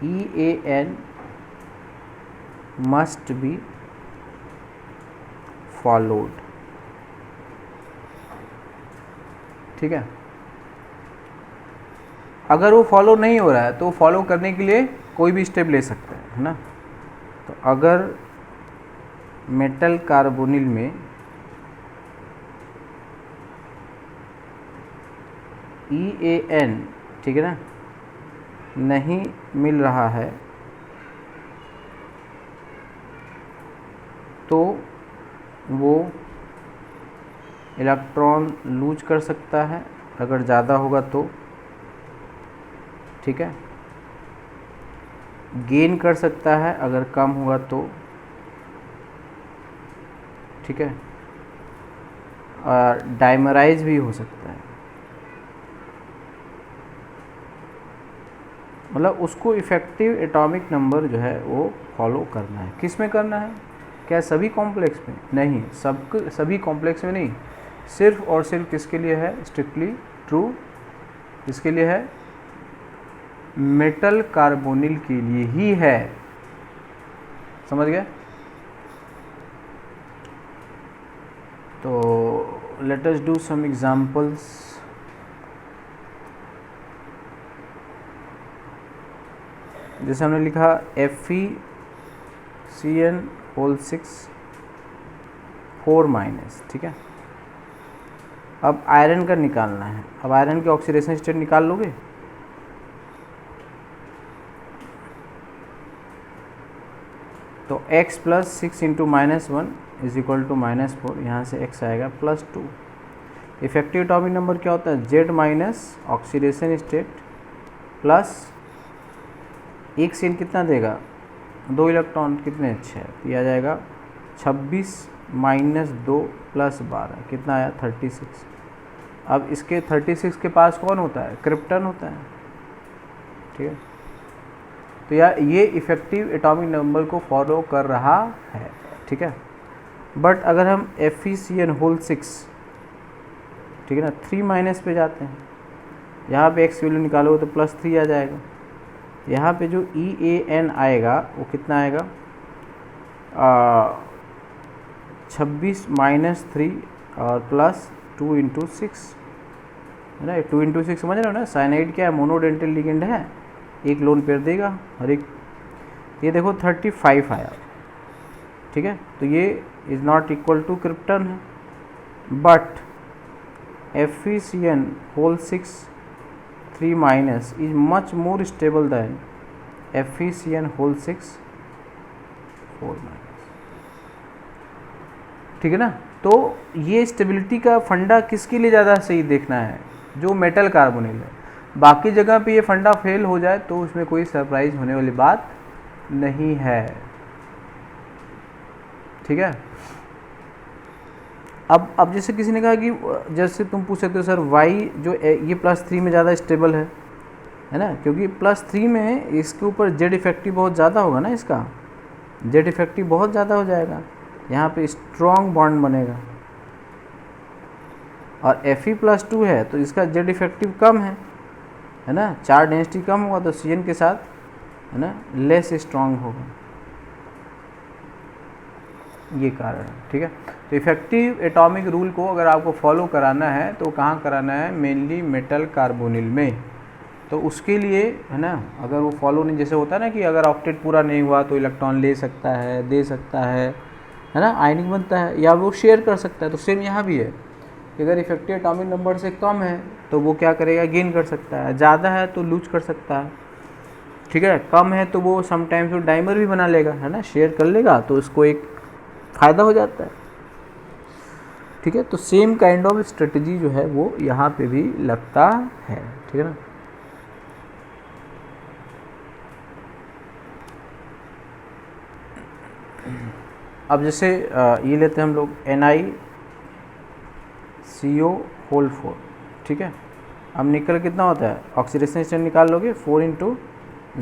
EAN must be followed। ठीक है, अगर वो फॉलो नहीं हो रहा है तो फॉलो करने के लिए कोई भी स्टेप ले सकते हैं, है ना। तो अगर मेटल कार्बोनिल में EAN ठीक है ना नहीं मिल रहा है तो वो इलेक्ट्रॉन लूज कर सकता है, अगर ज़्यादा होगा तो ठीक है, गेन कर सकता है अगर कम होगा तो ठीक है, और डाइमराइज भी हो सकता है। मतलब उसको इफ़ेक्टिव एटॉमिक नंबर जो है वो फॉलो करना है। किस में करना है, क्या सभी कॉम्प्लेक्स में? नहीं, सभी कॉम्प्लेक्स में नहीं, सिर्फ और सिर्फ किसके लिए है, स्ट्रिक्टली ट्रू किसके लिए है, मेटल कार्बोनिल के लिए ही है। समझ गए? तो let us do some examples. जैसे हमने लिखा FeCN6 4-, ठीक है। अब आयरन का निकालना है। अब आयरन के ऑक्सीडेशन स्टेट निकाल लोगे? तो x + 6 × -1 = -4, यहाँ से x आएगा +2। इफेक्टिव एटॉमिक नंबर क्या होता है, Z- ऑक्सीडेशन स्टेट प्लस एक सीन कितना देगा, 2 इलेक्ट्रॉन, कितने 6, तो यह आ जाएगा 26 - 2 + 12 कितना आया 36। अब इसके 36 के पास कौन होता है, क्रिप्टन होता है। ठीक है, तो यार ये इफ़ेक्टिव एटॉमिक नंबर को फॉलो कर रहा है। ठीक है, बट अगर हम FeCN6 ठीक है ना 3- पे जाते हैं, यहाँ पे x वैल्यू निकालोगे तो +3 आ जाएगा। यहाँ पे जो EAN आएगा वो कितना आएगा, 26 - 3 और +2 × 6 है ना। 2 × 6 समझ रहे हो ना। साइनाइड क्या है, मोनोडेंटल लिगेंड है, एक लोन पेयर देगा हर एक। ये देखो 35 आया, ठीक है, तो ये is not equal to krypton है, but FeCN6 3 minus is much more stable than FeCN6 4 minus, ठीक है ना। तो ये स्टेबिलिटी का फंडा किसके लिए ज़्यादा सही देखना है, जो मेटल कार्बोनिल है। बाकी जगह पे ये फंडा फेल हो जाए तो उसमें कोई सरप्राइज होने वाली बात नहीं है, ठीक है। अब जैसे किसी ने कहा कि जैसे तुम पूछ सकते हो सर वाई जो ये +3 में ज़्यादा स्टेबल है ना, क्योंकि +3 में इसके ऊपर जेड इफेक्टिव बहुत ज़्यादा होगा ना, इसका जेड इफेक्टिव बहुत ज़्यादा हो जाएगा, यहाँ पे स्ट्रॉन्ग बॉन्ड बनेगा। और Fe+2 है तो इसका जेड इफेक्टिव कम है ना, चार्ज डेंसिटी कम होगा तो CN के साथ, है ना, लेस स्ट्रॉन्ग होगा, ये कारण है, ठीक है। तो इफेक्टिव एटॉमिक रूल को अगर आपको फॉलो कराना है तो कहाँ कराना है, मेनली मेटल कार्बोनिल में। तो उसके लिए, है ना, अगर वो फॉलो नहीं, जैसे होता है ना कि अगर ऑक्टेट पूरा नहीं हुआ तो इलेक्ट्रॉन ले सकता है, दे सकता है ना, आयनिक बनता है, या वो शेयर कर सकता है। तो सेम यहाँ भी है कि अगर इफेक्टिव एटॉमिक नंबर से कम है तो वो क्या करेगा, गेन कर सकता है, ज़्यादा है तो लूज कर सकता है, ठीक है। कम है तो वो समटाइम्स वो डाइमर भी बना लेगा, है ना, शेयर कर लेगा, तो उसको एक फ़ायदा हो जाता है, ठीक है। तो सेम काइंड ऑफ स्ट्रेटजी जो है वो यहाँ पे भी लगता है, ठीक है ना। अब जैसे ये लेते हैं हम लोग NiCO4, ठीक है। अब निकल कितना होता है, ऑक्सीडेशन स्टेट निकाल लोगे, 4 ×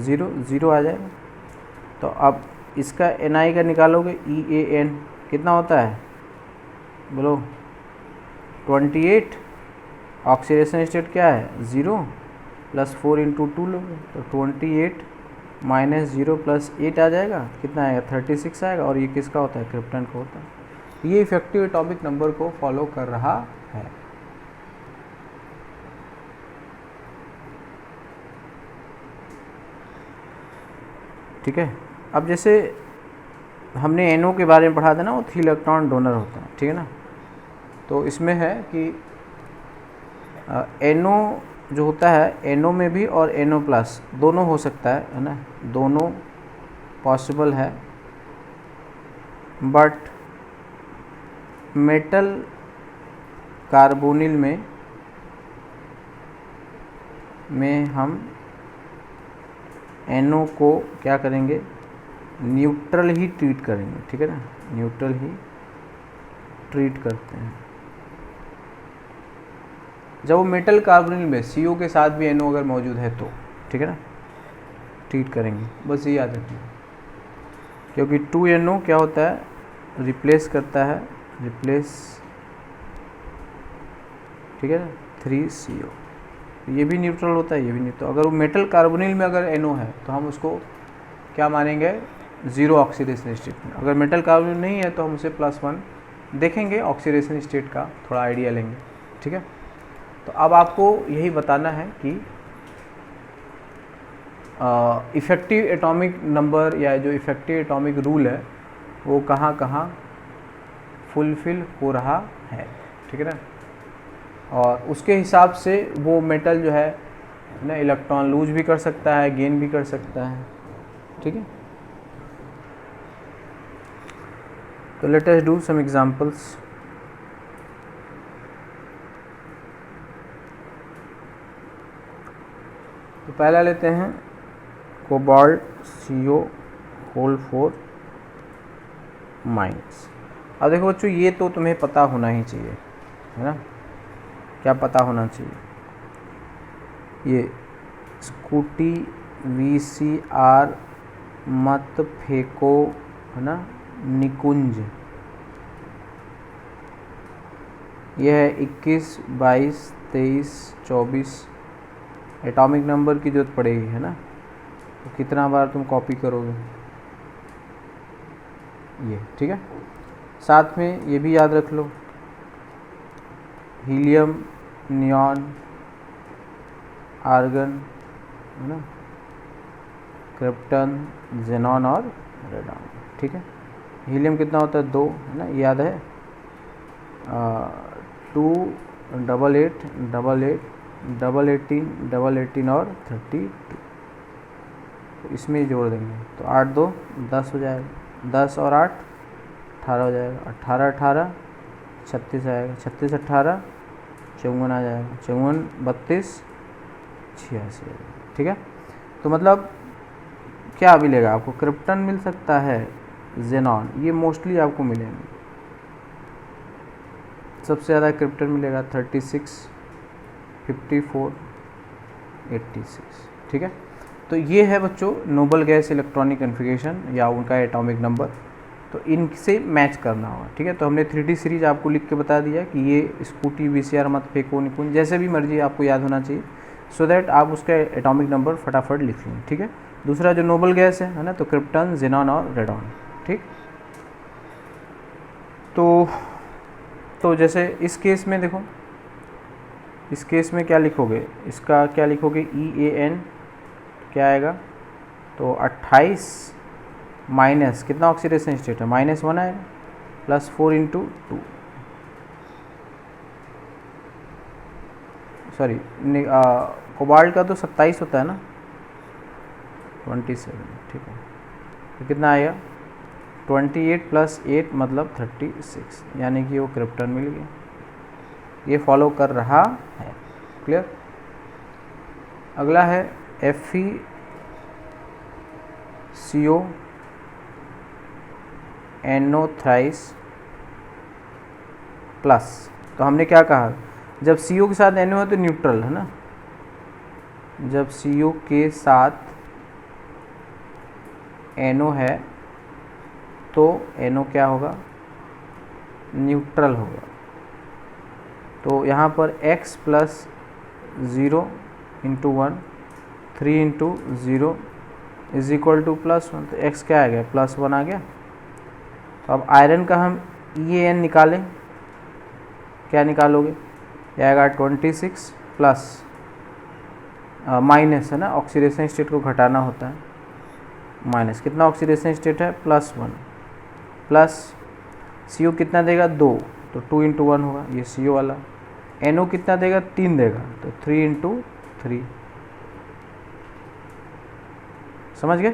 0 0 आ जाएगा। तो अब इसका Na का निकालोगे, EAN कितना होता है बोलो, 28। ऑक्सीडेशन स्टेट क्या है, 0 + 4 × 2 लोगे तो 28 - 0 + 8 आ जाएगा, कितना आएगा, 36 आएगा। और ये किसका होता है, क्रिप्टन का होता है। ये इफेक्टिव एटॉमिक नंबर को फॉलो कर रहा है, ठीक है। अब जैसे हमने NO के बारे में पढ़ा था ना, वो 3 इलेक्ट्रॉन डोनर होता है, ठीक है ना। तो इसमें है कि NO जो होता है, NO में भी और NO+ दोनों हो सकता है ना, दोनों पॉसिबल है। बट मेटल कार्बोनिल में हम NO को क्या करेंगे, न्यूट्रल ही ट्रीट करेंगे, ठीक है ना, न्यूट्रल ही ट्रीट करते हैं। जब वो मेटल कार्बोनिल में CO के साथ भी NO अगर मौजूद है तो, ठीक है ना, ट्रीट करेंगे, बस ये याद रखिए। क्योंकि 2NO क्या होता है, रिप्लेस करता है, ठीक है ना, 3CO, ये भी न्यूट्रल होता है, ये भी न्यूट्रल। अगर वो मेटल कार्बोनिल में अगर NO है तो हम उसको क्या मानेंगे, 0 ऑक्सीडेशन स्टेट में। अगर मेटल कार्बोनिल नहीं है तो हम उसे +1 देखेंगे, ऑक्सीडेशन स्टेट का थोड़ा आइडिया लेंगे, ठीक है। तो अब आपको यही बताना है कि इफ़ेक्टिव एटॉमिक नंबर या जो इफ़ेक्टिव एटॉमिक रूल है वो कहाँ कहाँ फुलफ़िल हो रहा है, ठीक है ना। और उसके हिसाब से वो मेटल जो है ना, इलेक्ट्रॉन लूज भी कर सकता है, गेन भी कर सकता है, ठीक है। तो let us do some examples. तो पहला लेते हैं कोबाल्ट CO4-। अब देखो बच्चों, ये तो तुम्हें पता होना ही चाहिए, है ना। क्या पता होना चाहिए, ये स्कूटी VCR मत फेंको, है ना, निकुंज, यह है 21, 22, 23, 24 एटॉमिक नंबर की जरूरत पड़ेगी, है ना। तो कितना बार तुम कॉपी करोगे ये, ठीक है। साथ में ये भी याद रख लो, हीलियम, नियॉन, आर्गन, है ना, क्रिप्टन, जेनॉन और रेडॉन। ठीक है, हीलियम कितना होता है 2, है ना, याद है 2, 88, 88, 18, 18 और 32, तो इसमें जोड़ देंगे तो 8 2 10 हो जाएगा, 10 और 8 18 हो जाएगा, 18 18 36 आएगा, 36 18 54 आ जाएगा, 54 32 86 आएगा। ठीक है, तो मतलब क्या मिलेगा आपको, क्रिप्टन मिल सकता है, जेनॉन, ये मोस्टली आपको मिलेंगे। सबसे ज़्यादा क्रिप्टन मिलेगा 36, 54, 86। ठीक है, तो ये है बच्चों नोबल गैस इलेक्ट्रॉनिक कॉन्फ़िगरेशन या उनका एटॉमिक नंबर, तो इनसे मैच करना होगा। ठीक है, तो हमने 3D सीरीज आपको लिख के बता दिया कि ये स्कूटी, VCR मत फेंको निपुण, जैसे भी मर्जी आपको याद होना चाहिए, सो दैट आप उसका एटॉमिक नंबर फटाफट लिख लें। ठीक है, दूसरा जो नोबल गैस है ना, तो क्रिप्टन, जेनॉन और रेडॉन। ठीक, तो जैसे इस केस में देखो, इस केस में क्या लिखोगे, इसका क्या लिखोगे, EAN क्या आएगा, तो 28 माइनस कितना ऑक्सीडेशन स्टेट है, -1 आएगा, प्लस 4 × 2, सॉरी कोबाल्ट का तो 27 होता है ना, 27। ठीक है, तो कितना आएगा 28 + 8 मतलब 36, यानी कि वो क्रिप्टन मिल गया। ये फॉलो कर रहा है, क्लियर। अगला है FeCO थ्राइस प्लस, तो हमने क्या कहा, जब CO के साथ NO है तो न्यूट्रल है ना, जब CO के साथ NO है तो NO क्या होगा, न्यूट्रल होगा। तो यहाँ पर x + 0 × 1, 3 × 0 = +1, तो x क्या आ गया, +1 आ गया। तो अब आयरन का हम EAN निकालें, क्या निकालोगे, यह आएगा 26 प्लस माइनस, है ना, ऑक्सीडेशन स्टेट को घटाना होता है, माइनस कितना ऑक्सीडेशन स्टेट है, +1, प्लस CO कितना देगा 2, तो 2 × 1 होगा, ये CO वाला। NO कितना देगा 3 देगा, तो 3 × 3, समझ गए।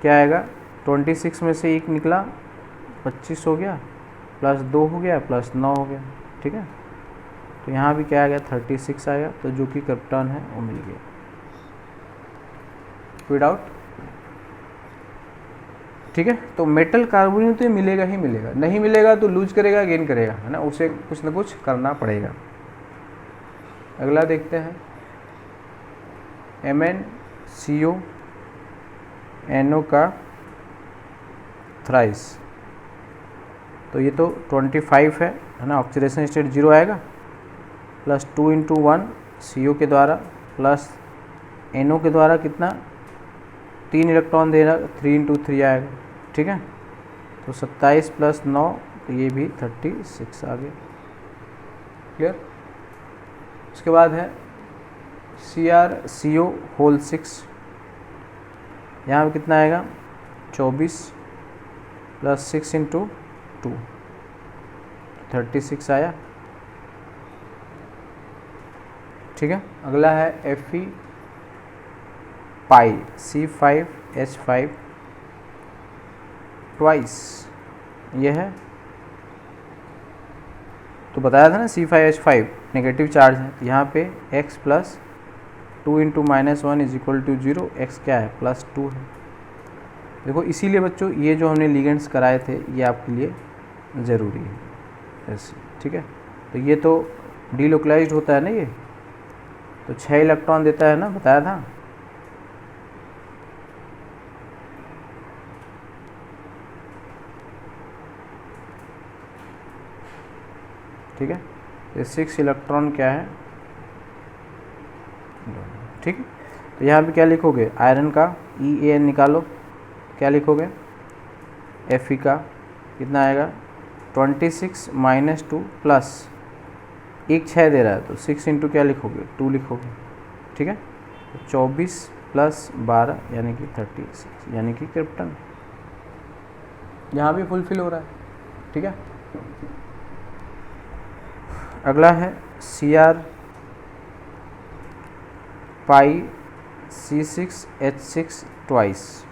क्या आएगा, 26 में से 1 निकला 25 हो गया, प्लस 2 हो गया, प्लस 9 हो गया। ठीक है, तो यहाँ भी क्या आ गया 36 आएगा, तो जो कि क्रिप्टन है वो मिल गया। कोई डाउट। ठीक है, तो मेटल कार्बोनेट तो मिलेगा ही मिलेगा, नहीं मिलेगा तो लूज करेगा गेन करेगा, है ना, उसे कुछ ना कुछ करना पड़ेगा। अगला देखते हैं MnCO NO का थ्राइस, तो ये तो 25 है ना, ऑक्सीडेशन स्टेट 0 आएगा, प्लस 2 × 1 CO के द्वारा प्लस NO के द्वारा कितना 3 इलेक्ट्रॉन देना, 3 × 3 आएगा। ठीक है, तो 27 + 9, तो ये भी 36 आ गया, क्लियर। उसके बाद है CrCO6, यहाँ पे कितना आएगा 24 + 6 × 2, 36 आया। ठीक है, अगला है FePi, ट्वाइस, ये है, तो बताया था ना C5H5 नेगेटिव चार्ज है, तो यहाँ पे x + 2 × -1 = 0, x क्या है +2 है। देखो इसीलिए बच्चों ये जो हमने लिगेंड्स कराए थे ये आपके लिए ज़रूरी है ऐसे। ठीक है, तो ये तो डीलोकलाइज्ड होता है ना, ये तो 6 इलेक्ट्रॉन देता है ना, बताया था। ठीक है, ये 6 इलेक्ट्रॉन क्या है, ठीक है। तो यहाँ पे क्या लिखोगे, आयरन का EAN निकालो, क्या लिखोगे, Fe का कितना आएगा 26 - 2 प्लस 1 6 दे रहा है, तो 6 × क्या लिखोगे 2 लिखोगे, ठीक है। तो 24 + 12 यानी कि 36 यानी कि क्रिप्टन यहाँ भी फुलफिल हो रहा है, ठीक है। अगला है Cr पाई C6H6 ट्वाइस।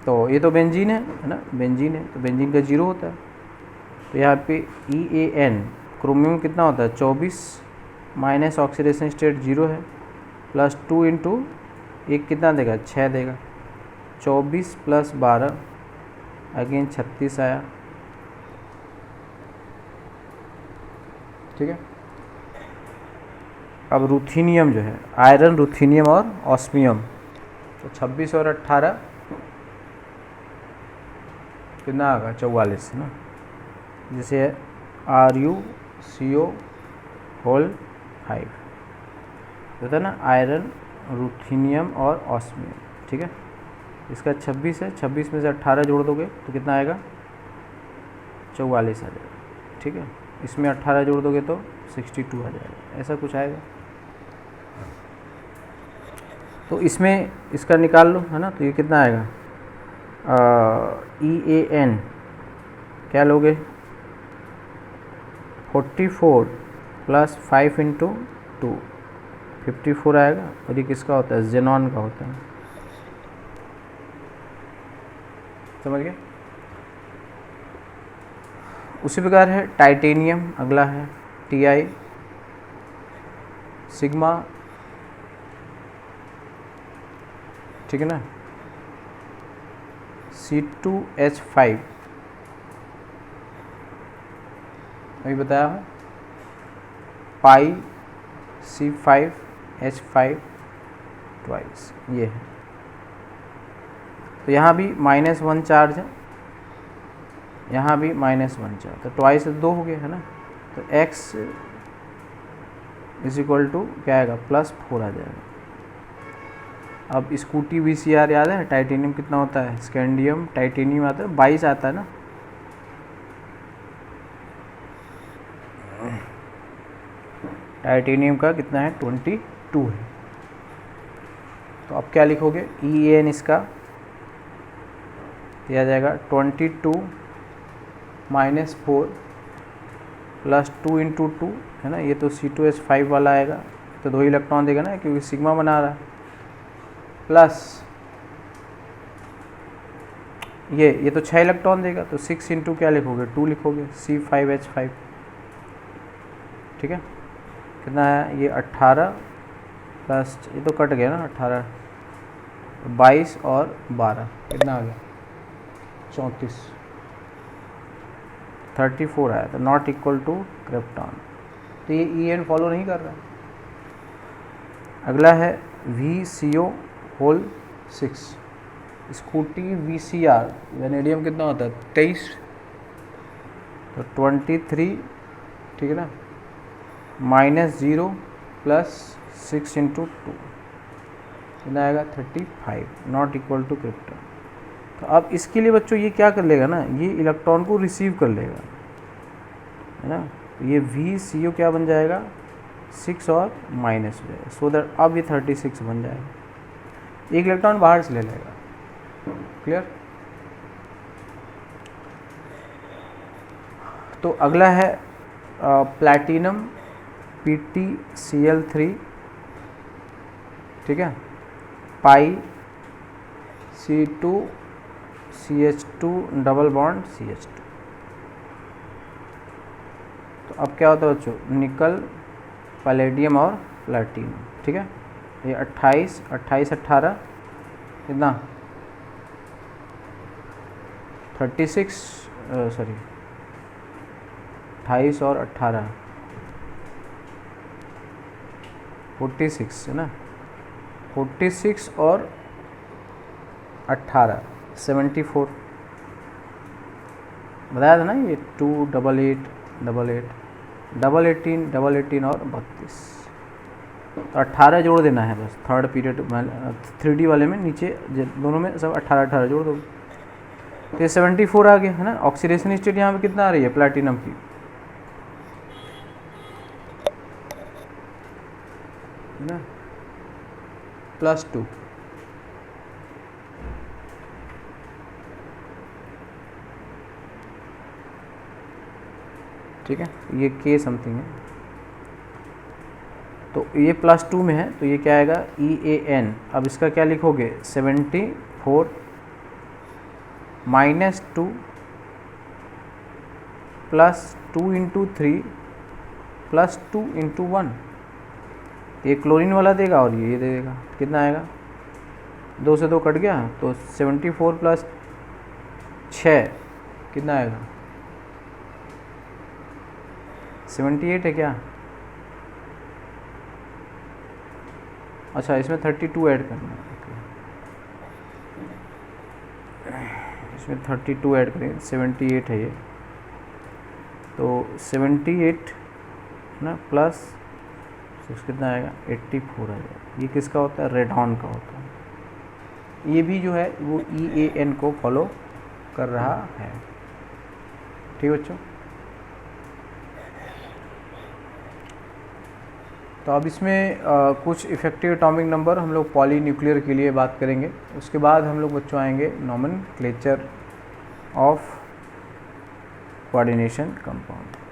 तो ये तो बेंजीन है ना, बेंजीन है तो बेंजीन का 0 होता है। तो यहाँ पे EAN क्रोमियम कितना होता है 24 माइनस ऑक्सीडेशन स्टेट 0 है प्लस 2 इंटू एक कितना देगा 6 देगा। 24 + 12 अगेन 36 आया, ठीक है। अब रुथीनियम जो है आयरन, रुथीनियम और ऑस्मियम, तो 26 और 18 कितना आएगा 44 है ना। जैसे RuCO होल 5 होता है ना, आयरन, रुथीनियम और ऑस्मियम, ठीक है। इसका 26 है, 26 में से 18 जोड़ दोगे तो कितना आएगा 44 आ जाएगा, ठीक है। इसमें 18 जोड़ दोगे तो 62 आ जाएगा, ऐसा कुछ आएगा। तो इसमें इसका निकाल लो है ना, तो ये कितना आएगा EAN क्या लोगे 44 + 5 × 2 54 आएगा। और ये किसका होता है जेनॉन का होता है, समझ गए। उसी प्रकार है टाइटेनियम, अगला है Ti सिग्मा, ठीक है ना। C2H5 अभी बताया है, पाई C5H5 ट्वाइस ये है। तो यहाँ भी -1 चार्ज है, यहाँ भी -1 चार्ज, तो ट्वाइस 2 हो गया है ना। तो X = क्या आएगा +4 आ जाएगा। अब स्कूटी VCR याद है, टाइटेनियम कितना होता है, स्कैंडियम टाइटेनियम आता है 22 आता है ना। टाइटेनियम का कितना है 22 है। तो अब क्या लिखोगे EAN इसका दिया जाएगा 22 - 4 + 2 × 2 है ना। ये तो C2H5 वाला आएगा, तो 2 इलेक्ट्रॉन देगा ना क्योंकि सिग्मा बना रहा है, प्लस ये तो 6 इलेक्ट्रॉन देगा, तो 6 × क्या लिखोगे 2 लिखोगे C5H5, ठीक है। कितना है ये 18 प्लस ये तो कट गया ना 18 22 और 12 कितना आ गया 34 34 आया, तो नॉट इक्वल टू क्रिप्टॉन। तो ये EN फॉलो नहीं कर रहा है। अगला है VCO होल 6 स्कूटी VCR वेनेडियम कितना होता है 23, तो 23 ठीक है ना -0 + 6 × 2 कितना आएगा 35, नॉट इक्वल टू क्रिप्टॉन। तो अब इसके लिए बच्चों ये क्या कर लेगा ना, ये इलेक्ट्रॉन को रिसीव कर लेगा है ना। तो ये VCO क्या बन जाएगा 6 और माइनस हो जाएगा, सो दैट अब ये 36 बन जाएगा, एक इलेक्ट्रॉन बाहर से ले लेगा। क्लियर। तो अगला है प्लैटिनम PtCl3 ठीक है, पाई C2CH2 डबल बॉन्ड CH2। तो अब क्या होता है बच्चों निकल पैलेडियम और प्लैटिनम, ठीक है। ये 28 18 कितना 36 सॉरी 28 और 18 46 है ना, 46 और 18 74 बताया था ना, ये 2 8 8 8 डबल 18 और 32। तो 18 जोड़ देना है बस, थर्ड पीरियड 3D वाले में नीचे दोनों में सब 18 जोड़ दो, तो ये 74 आ गया है ना। ऑक्सीडेशन स्टेट यहाँ पे कितना आ रही है प्लैटिनम की है ना, +2। ठीक है, ये K समथिंग है, तो ये +2 में है, तो ये क्या आएगा EAN। अब इसका क्या लिखोगे 74 - 2 +2 × 3 +2 × 1। ये क्लोरीन वाला देगा और ये दे देगा, कितना आएगा 2 से 2 कट गया, तो 74 + 6 कितना आएगा 78 है क्या? अच्छा, इसमें 32 ऐड करना है, इसमें 32 ऐड करें, 78 है ये, तो 78 ना प्लस 6 कितना आएगा 84 आएगा। ये किसका होता है? रेडॉन का होता है। ये भी जो है वो EAN को फॉलो कर रहा है। ठीक बच्चों, तो अब इसमें कुछ इफेक्टिव एटॉमिक नंबर हम लोग पॉलीन्यूक्लियर के लिए बात करेंगे। उसके बाद हम लोग बच्चों आएंगे नॉमेनक्लेचर ऑफ कोऑर्डिनेशन कंपाउंड।